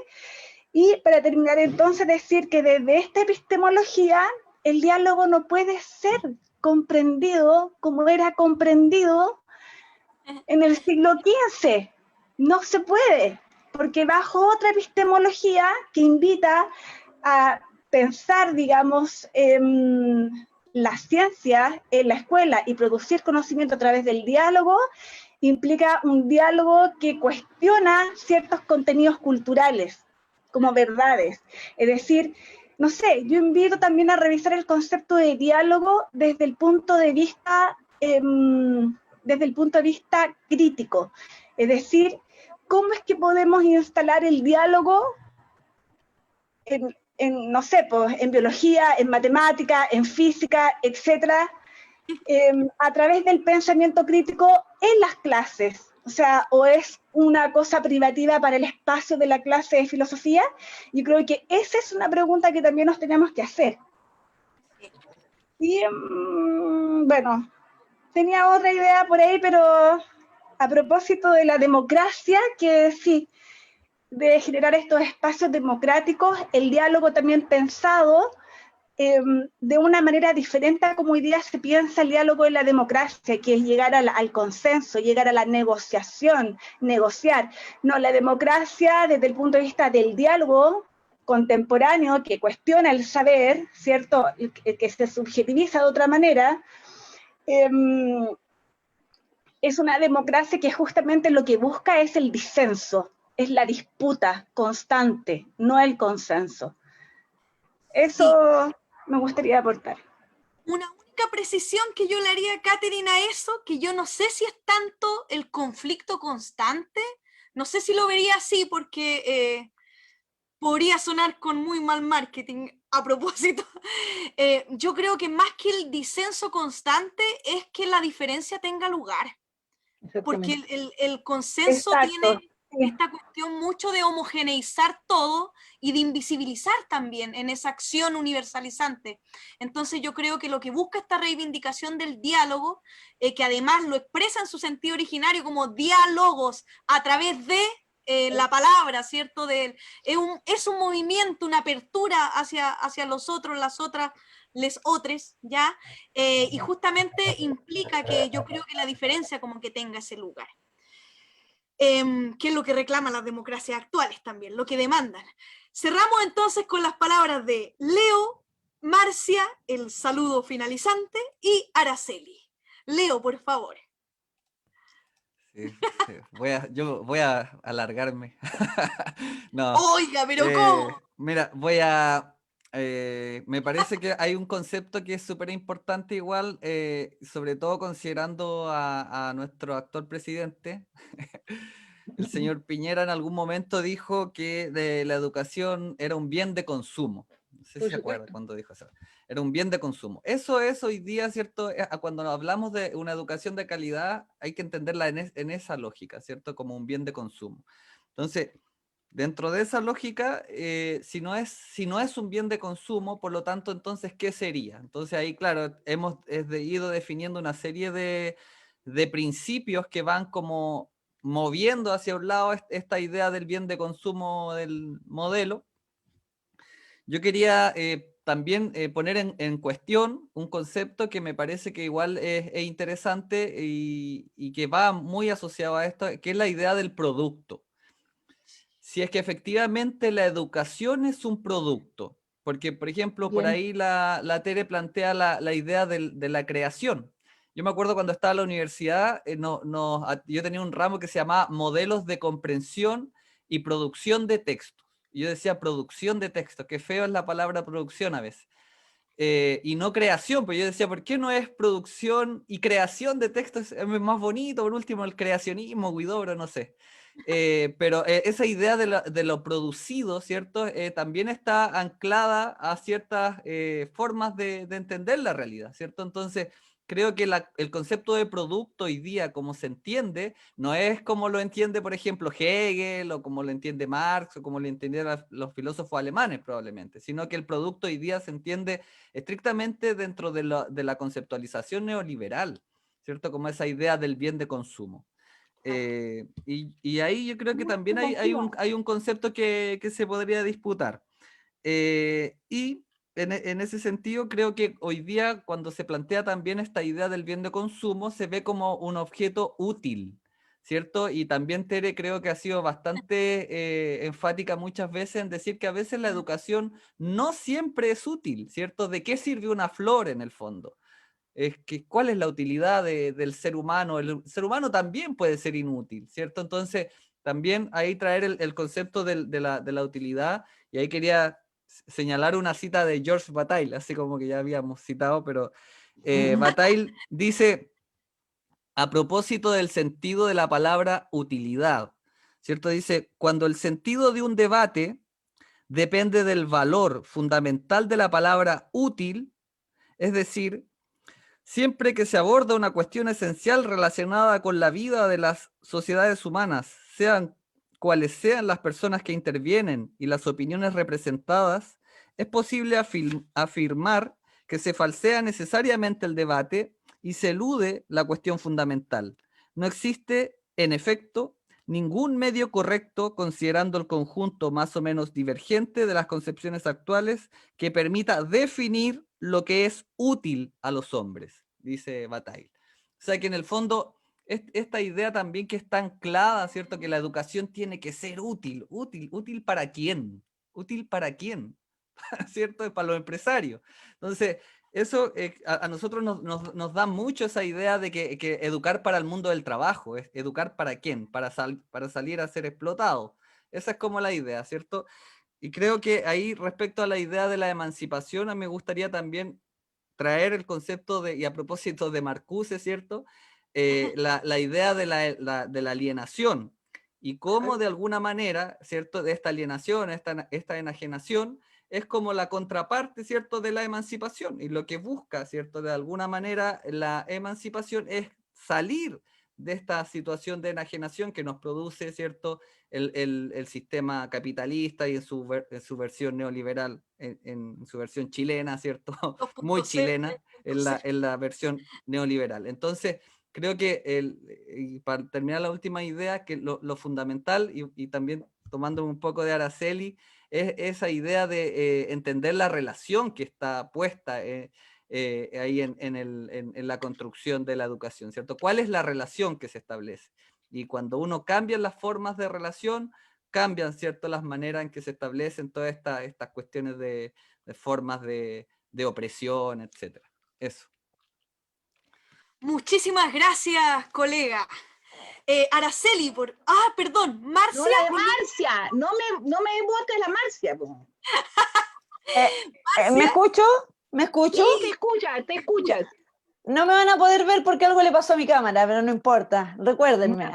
Y para terminar entonces, decir que desde esta epistemología el diálogo no puede ser comprendido como era comprendido en el siglo XV. No se puede, porque bajo otra epistemología que invita a pensar, digamos, la ciencia en la escuela y producir conocimiento a través del diálogo, implica un diálogo que cuestiona ciertos contenidos culturales como verdades. Es decir, no sé, yo invito también a revisar el concepto de diálogo desde el punto de vista crítico. Es decir, ¿cómo es que podemos instalar el diálogo no sé, pues, en biología, en matemática, en física, etcétera, a través del pensamiento crítico en las clases? O sea, o es una cosa privativa para el espacio de la clase de filosofía. Yo creo que esa es una pregunta que también nos tenemos que hacer. Y bueno, tenía otra idea por ahí, pero a propósito de la democracia, que sí, de generar estos espacios democráticos, el diálogo también pensado de una manera diferente a como hoy día se piensa el diálogo en la democracia, que es llegar al consenso, llegar a la negociación, negociar. No, la democracia desde el punto de vista del diálogo contemporáneo, que cuestiona el saber, ¿cierto? El que se subjetiviza de otra manera, es una democracia que justamente lo que busca es el disenso, es la disputa constante, no el consenso. Eso me gustaría aportar. Una única precisión que yo le haría a Catherine a eso, que yo no sé si es tanto el conflicto constante, no sé si lo vería así porque podría sonar con muy mal marketing a propósito. Yo creo que más que el disenso constante es que la diferencia tenga lugar. Porque el consenso tiene esta cuestión mucho de homogeneizar todo y de invisibilizar también en esa acción universalizante. Entonces yo creo que lo que busca esta reivindicación del diálogo, que además lo expresa en su sentido originario como diálogos a través de la palabra, ¿cierto? Es un movimiento, una apertura hacia los otros, las otras, les otros, ¿ya? Y justamente implica que yo creo que la diferencia como que tenga ese lugar. Que es lo que reclaman las democracias actuales también, lo que demandan. Cerramos entonces con las palabras de Leo, Marcia, el saludo finalizante, y Araceli. Leo, por favor. Sí. Yo voy a alargarme. No. Oiga, pero ¿cómo? Mira, me parece que hay un concepto que es súper importante igual, sobre todo considerando a nuestro actual presidente. El señor Piñera en algún momento dijo que la educación era un bien de consumo. No sé si se acuerda cuando dijo eso. Era un bien de consumo. Eso es hoy día, ¿cierto? Cuando hablamos de una educación de calidad, hay que entenderla en esa lógica, ¿cierto? Como un bien de consumo. Entonces, dentro de esa lógica, si no es un bien de consumo, por lo tanto, entonces, ¿qué sería? Entonces ahí, claro, hemos ido definiendo una serie de principios que van como moviendo hacia un lado esta idea del bien de consumo del modelo. Yo quería también poner en cuestión un concepto que me parece que igual es interesante y que va muy asociado a esto, que es la idea del producto. Si es que efectivamente la educación es un producto, porque por ejemplo por ahí la Tere plantea la idea de la creación. Yo me acuerdo cuando estaba en la universidad, yo tenía un ramo que se llamaba modelos de comprensión y producción de textos. Y yo decía producción de textos, qué feo es la palabra producción a veces. Y no creación, pues yo decía, ¿por qué no es producción y creación de textos? Es más bonito, por último, el creacionismo, Huidobro, no sé. Pero esa idea de lo producido, ¿cierto? También está anclada a ciertas formas de entender la realidad, ¿cierto? Entonces, creo que el concepto de producto hoy día, como se entiende, no es como lo entiende, por ejemplo, Hegel, o como lo entiende Marx, o como lo entendían los filósofos alemanes probablemente, sino que el producto hoy día se entiende estrictamente dentro de la conceptualización neoliberal, ¿cierto? Como esa idea del bien de consumo. Y ahí yo creo que también hay un concepto que se podría disputar. Y en ese sentido creo que hoy día cuando se plantea también esta idea del bien de consumo se ve como un objeto útil, ¿cierto? Y también Tere creo que ha sido bastante enfática muchas veces en decir que a veces la educación no siempre es útil, ¿cierto? ¿De qué sirve una flor en el fondo? ¿cuál es la utilidad del ser humano? El ser humano también puede ser inútil, ¿cierto? Entonces, también ahí traer el concepto de la utilidad, y ahí quería señalar una cita de George Bataille, así como que ya habíamos citado, pero Bataille dice, a propósito del sentido de la palabra utilidad, ¿cierto? Dice, cuando el sentido de un debate depende del valor fundamental de la palabra útil, es decir, siempre que se aborda una cuestión esencial relacionada con la vida de las sociedades humanas, sean cuales sean las personas que intervienen y las opiniones representadas, es posible afirmar que se falsea necesariamente el debate y se elude la cuestión fundamental. No existe, en efecto, ningún medio correcto, considerando el conjunto más o menos divergente de las concepciones actuales, que permita definir lo que es útil a los hombres, dice Bataille. O sea que en el fondo, esta idea también que está anclada, ¿cierto? Que la educación tiene que ser útil. ¿Útil para quién? ¿Útil para quién? ¿Cierto? Para los empresarios. Entonces, eso a nosotros nos da mucho esa idea de que educar para el mundo del trabajo, es educar para quién, para salir a ser explotado. Esa es como la idea, ¿cierto? Y creo que ahí, respecto a la idea de la emancipación, a mí me gustaría también traer el concepto y a propósito de Marcuse, ¿cierto? La idea de la alienación, y cómo de alguna manera, ¿cierto? De esta alienación, esta enajenación, es como la contraparte, ¿cierto? De la emancipación, y lo que busca, ¿cierto? De alguna manera la emancipación es salir de esta situación de enajenación que nos produce, ¿cierto? El sistema capitalista y en su versión neoliberal, en su versión chilena, ¿cierto? Muy chilena, en la versión neoliberal. Entonces, creo que, y para terminar la última idea, que lo fundamental, y también tomando un poco de Araceli, es esa idea de entender la relación que está puesta ahí en la construcción de la educación, ¿cierto? ¿Cuál es la relación que se establece? Y cuando uno cambia las formas de relación, cambian, ¿cierto?, las maneras en que se establecen todas estas cuestiones de formas de opresión, etc. Eso. Muchísimas gracias, colega. Araceli, perdón, Marcia. No, la de Marcia, no me votes la Marcia. ¿Me escucho? ¿Me escucho? Sí, te escuchas. No me van a poder ver porque algo le pasó a mi cámara, pero no importa, recuérdenme.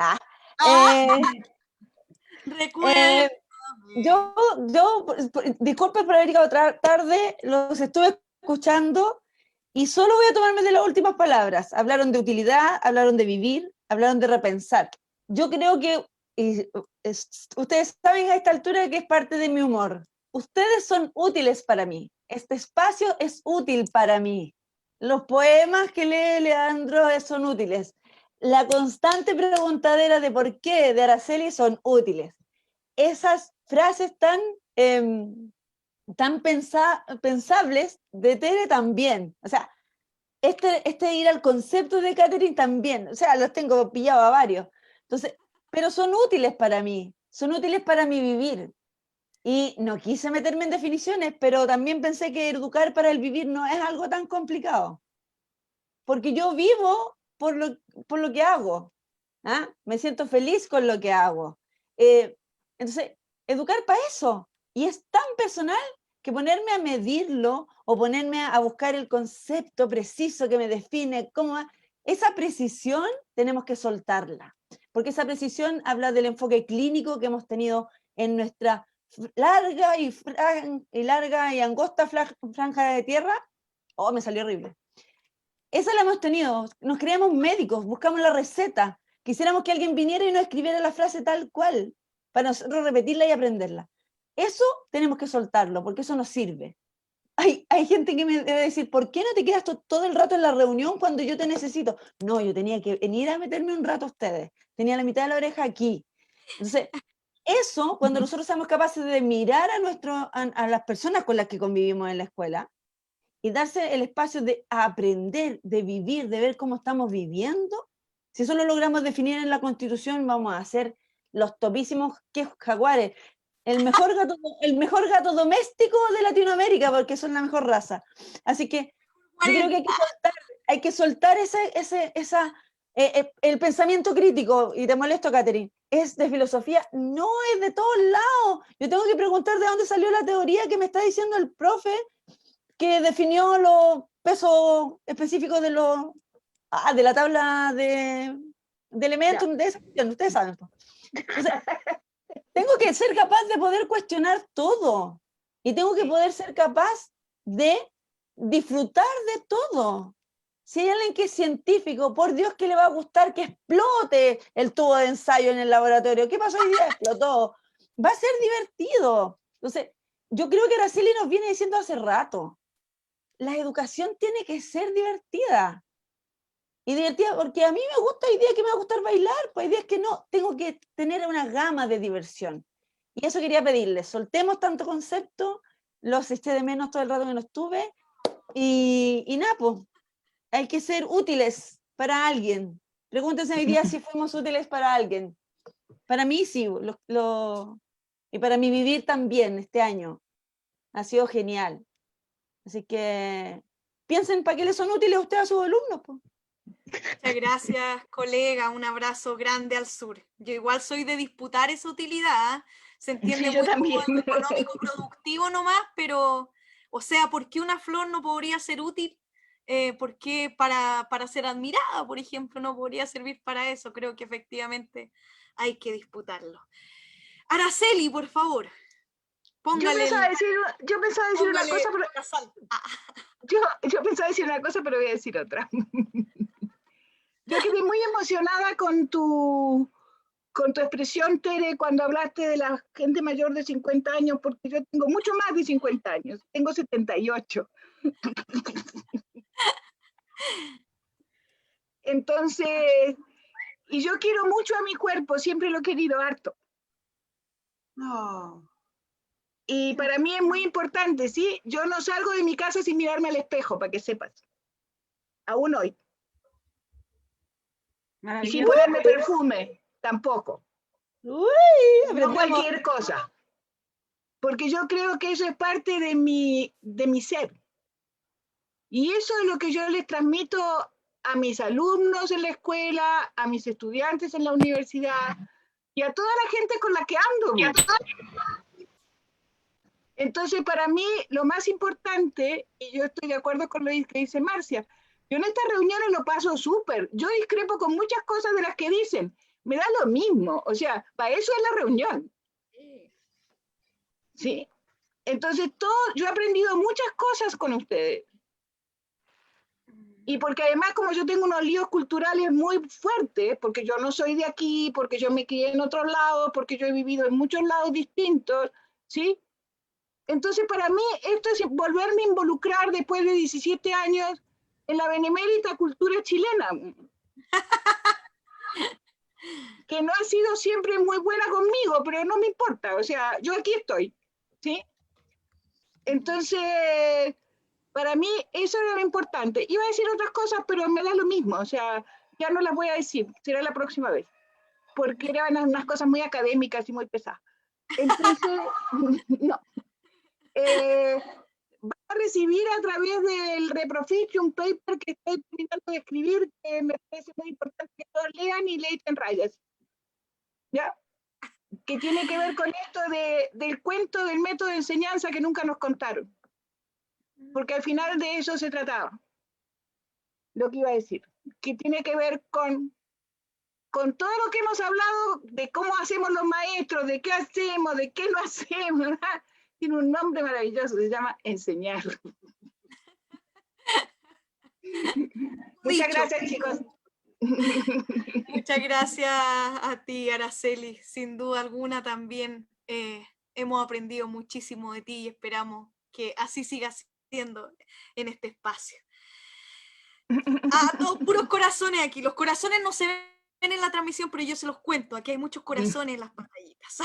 Yo, disculpen por haber llegado tarde, los estuve escuchando y solo voy a tomarme de las últimas palabras. Hablaron de utilidad, hablaron de vivir, hablaron de repensar. Yo creo que ustedes saben a esta altura que es parte de mi humor. Ustedes son útiles para mí. Este espacio es útil para mí. Los poemas que lee Leandro son útiles. La constante preguntadera de por qué de Araceli son útiles. Esas frases tan pensables de Tere también. O sea, este ir al concepto de Catherine también. O sea, los tengo pillado a varios. Entonces, pero son útiles para mí. Son útiles para mi vivir. Y no quise meterme en definiciones, pero también pensé que educar para el vivir no es algo tan complicado. Porque yo vivo por lo que hago. Me siento feliz con lo que hago. Entonces, educar para eso. Y es tan personal que ponerme a medirlo o ponerme a buscar el concepto preciso que me define, esa precisión tenemos que soltarla. Porque esa precisión habla del enfoque clínico que hemos tenido en nuestra larga y angosta franja de tierra. Me salió horrible. Esa la hemos tenido. Nos creamos médicos, buscamos la receta. Quisiéramos que alguien viniera y nos escribiera la frase tal cual, para nosotros repetirla y aprenderla. Eso tenemos que soltarlo, porque eso nos sirve. Hay gente que me debe decir, ¿por qué no te quedas todo el rato en la reunión cuando yo te necesito? No, yo tenía que venir a meterme un rato a ustedes. Tenía la mitad de la oreja aquí. Entonces, eso, cuando nosotros somos capaces de mirar a las personas con las que convivimos en la escuela y darse el espacio de aprender, de vivir, de ver cómo estamos viviendo, si eso lo logramos definir en la Constitución, vamos a hacer los topísimos jaguares. El mejor gato doméstico de Latinoamérica, porque son la mejor raza. Así que yo creo que hay que soltar el pensamiento crítico, y te molesto, Catherine, es de filosofía, no es de todos lados. Yo tengo que preguntar de dónde salió la teoría que me está diciendo el profe que definió los pesos específicos de la tabla de elementos, de esa cuestión, ustedes saben. Entonces, tengo que ser capaz de poder cuestionar todo, y tengo que poder ser capaz de disfrutar de todo. Si hay alguien que es científico, por Dios que le va a gustar que explote el tubo de ensayo en el laboratorio. ¿Qué pasó hoy día? Explotó. Va a ser divertido. Entonces, yo creo que Araceli nos viene diciendo hace rato, la educación tiene que ser divertida. Y divertida porque a mí me gusta, hay días que me va a gustar bailar, pues hay días que no. Tengo que tener una gama de diversión. Y eso quería pedirles, soltemos tanto concepto, los eché de menos todo el rato que no estuve, y nada, pues, hay que ser útiles para alguien. Pregúntense hoy día si fuimos útiles para alguien. Para mí sí, y para mi vivir también este año. Ha sido genial. Así que piensen para qué les son útiles a ustedes a sus alumnos. Pues. Muchas gracias, colega. Un abrazo grande al sur. Yo igual soy de disputar esa utilidad. Se entiende Sí, yo muy como también. económico productivo nomás, pero, o sea, ¿por qué una flor no podría ser útil? ¿Por qué para ser admirada, por ejemplo, no podría servir para eso? Creo que efectivamente hay que disputarlo. Araceli, por favor, póngale. Yo pensaba decir una cosa, pero yo pensaba decir una cosa, pero voy a decir otra. Yo quedé muy emocionada con tu expresión, Tere, cuando hablaste de la gente mayor de 50 años, porque yo tengo mucho más de 50 años, tengo 78. Entonces, y yo quiero mucho a mi cuerpo, siempre lo he querido harto. No. Y para mí es muy importante, ¿sí? Yo no salgo de mi casa sin mirarme al espejo, para que sepas. Aún hoy. Y sin ponerme perfume, tampoco. Uy, no cualquier cosa. Porque yo creo que eso es parte de mi ser. Y eso es lo que yo les transmito a mis alumnos en la escuela, a mis estudiantes en la universidad y a toda la gente con la que ando. Entonces, para mí, lo más importante, y yo estoy de acuerdo con lo que dice Marcia, yo en estas reuniones lo paso súper. Yo discrepo con muchas cosas de las que dicen. Me da lo mismo. O sea, para eso es la reunión. ¿Sí? Entonces, yo he aprendido muchas cosas con ustedes. Y porque además, como yo tengo unos líos culturales muy fuertes, porque yo no soy de aquí, porque yo me crié en otros lados, porque yo he vivido en muchos lados distintos, ¿sí? Entonces, para mí, esto es volverme a involucrar después de 17 años en la benemérita cultura chilena, que no ha sido siempre muy buena conmigo, pero no me importa, o sea, yo aquí estoy, ¿sí? Entonces, para mí eso era lo importante. Iba a decir otras cosas, pero me da lo mismo, o sea, ya no las voy a decir, será la próxima vez, porque eran unas cosas muy académicas y muy pesadas. Entonces, no. Va a recibir a través del Reprofit un paper que estoy terminando de escribir, que me parece muy importante que todos lean y lean Reyes, ¿ya? Que tiene que ver con esto del cuento del método de enseñanza que nunca nos contaron, porque al final de eso se trataba, lo que iba a decir, que tiene que ver con todo lo que hemos hablado de cómo hacemos los maestros, de qué hacemos, de qué no hacemos, ¿verdad? Tiene un nombre maravilloso, se llama enseñar. Muchas gracias, chicos. Muchas gracias a ti, Araceli. Sin duda alguna también hemos aprendido muchísimo de ti y esperamos que así siga siendo en este espacio. Todos puros corazones aquí. Los corazones no se ven en la transmisión, pero yo se los cuento. Aquí hay muchos corazones en las pantallitas.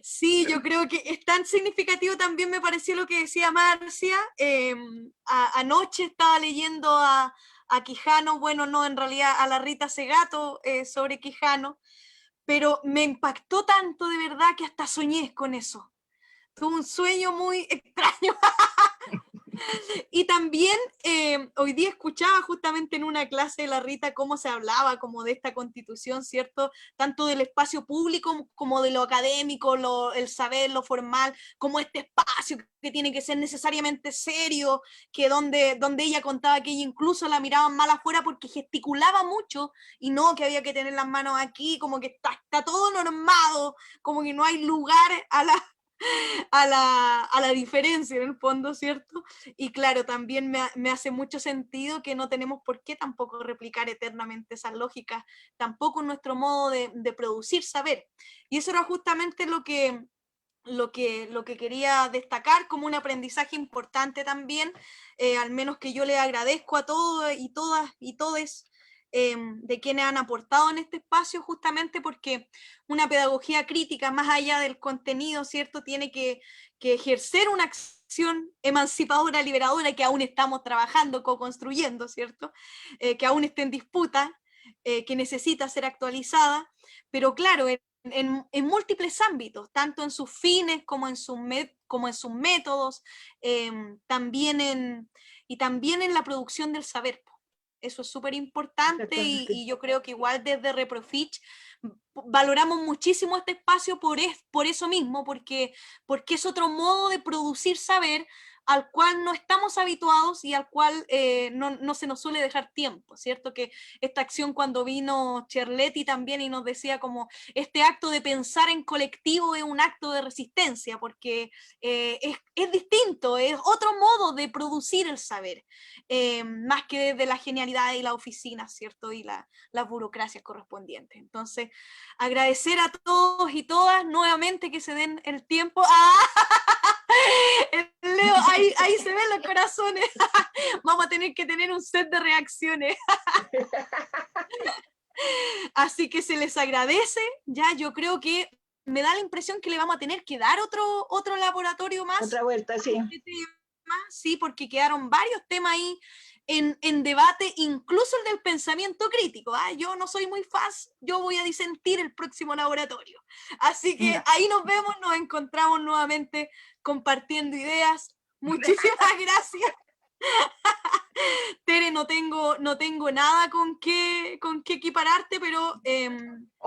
Sí, yo creo que es tan significativo también, me pareció lo que decía Marcia. Anoche estaba leyendo a Quijano, bueno, no, en realidad a la Rita Segato sobre Quijano, pero me impactó tanto de verdad que hasta soñé con eso. Tuve un sueño muy extraño. Y también hoy día escuchaba justamente en una clase de la Rita cómo se hablaba como de esta constitución, ¿cierto? Tanto del espacio público como de lo académico, el saber, lo formal, como este espacio que tiene que ser necesariamente serio, que donde ella contaba que ella incluso la miraban mal afuera porque gesticulaba mucho y no, que había que tener las manos aquí, como que está todo normado, como que no hay lugar a la diferencia en el fondo, ¿cierto? Y claro, también me hace mucho sentido que no tenemos por qué tampoco replicar eternamente esas lógicas, tampoco en nuestro modo de producir saber. Y eso era justamente lo que quería destacar como un aprendizaje importante también, al menos que yo le agradezco a todos y todas y todes de quienes han aportado en este espacio, justamente porque una pedagogía crítica, más allá del contenido, ¿cierto?, tiene que ejercer una acción emancipadora, liberadora, que aún estamos trabajando, co-construyendo, ¿cierto?, que aún está en disputa, que necesita ser actualizada, pero claro, en múltiples ámbitos, tanto en sus fines como en sus métodos, también en la producción del saber. Eso es súper importante y yo creo que igual desde Reprofich valoramos muchísimo este espacio por eso mismo, porque es otro modo de producir saber al cual no estamos habituados y al cual no se nos suele dejar tiempo, ¿cierto? Que esta acción cuando vino Cherletti también y nos decía como este acto de pensar en colectivo es un acto de resistencia, porque es distinto, es otro modo de producir el saber, más que desde la genialidad y la oficina, ¿cierto? Y las burocracias correspondientes. Entonces, agradecer a todos y todas nuevamente que se den el tiempo. Leo, ahí se ven los corazones. Vamos a tener que tener un set de reacciones. Así que se les agradece. Ya yo creo que me da la impresión que le vamos a tener que dar otro laboratorio más. Otra vuelta, sí. Sí, porque quedaron varios temas ahí en debate, incluso el del pensamiento crítico. Yo no soy muy fan, yo voy a disentir el próximo laboratorio. Así que ahí nos vemos, nos encontramos nuevamente compartiendo ideas. Muchísimas gracias. Tere, no tengo nada con qué equipararte, pero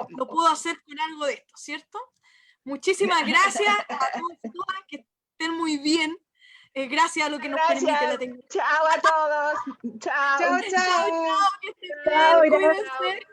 lo puedo hacer con algo de esto, ¿cierto? Muchísimas gracias a todos y todas, que estén muy bien. Gracias a lo que nos permite la tecnología. Chao a todos. Chao. Chao, chao. Que estén bien, cuídense.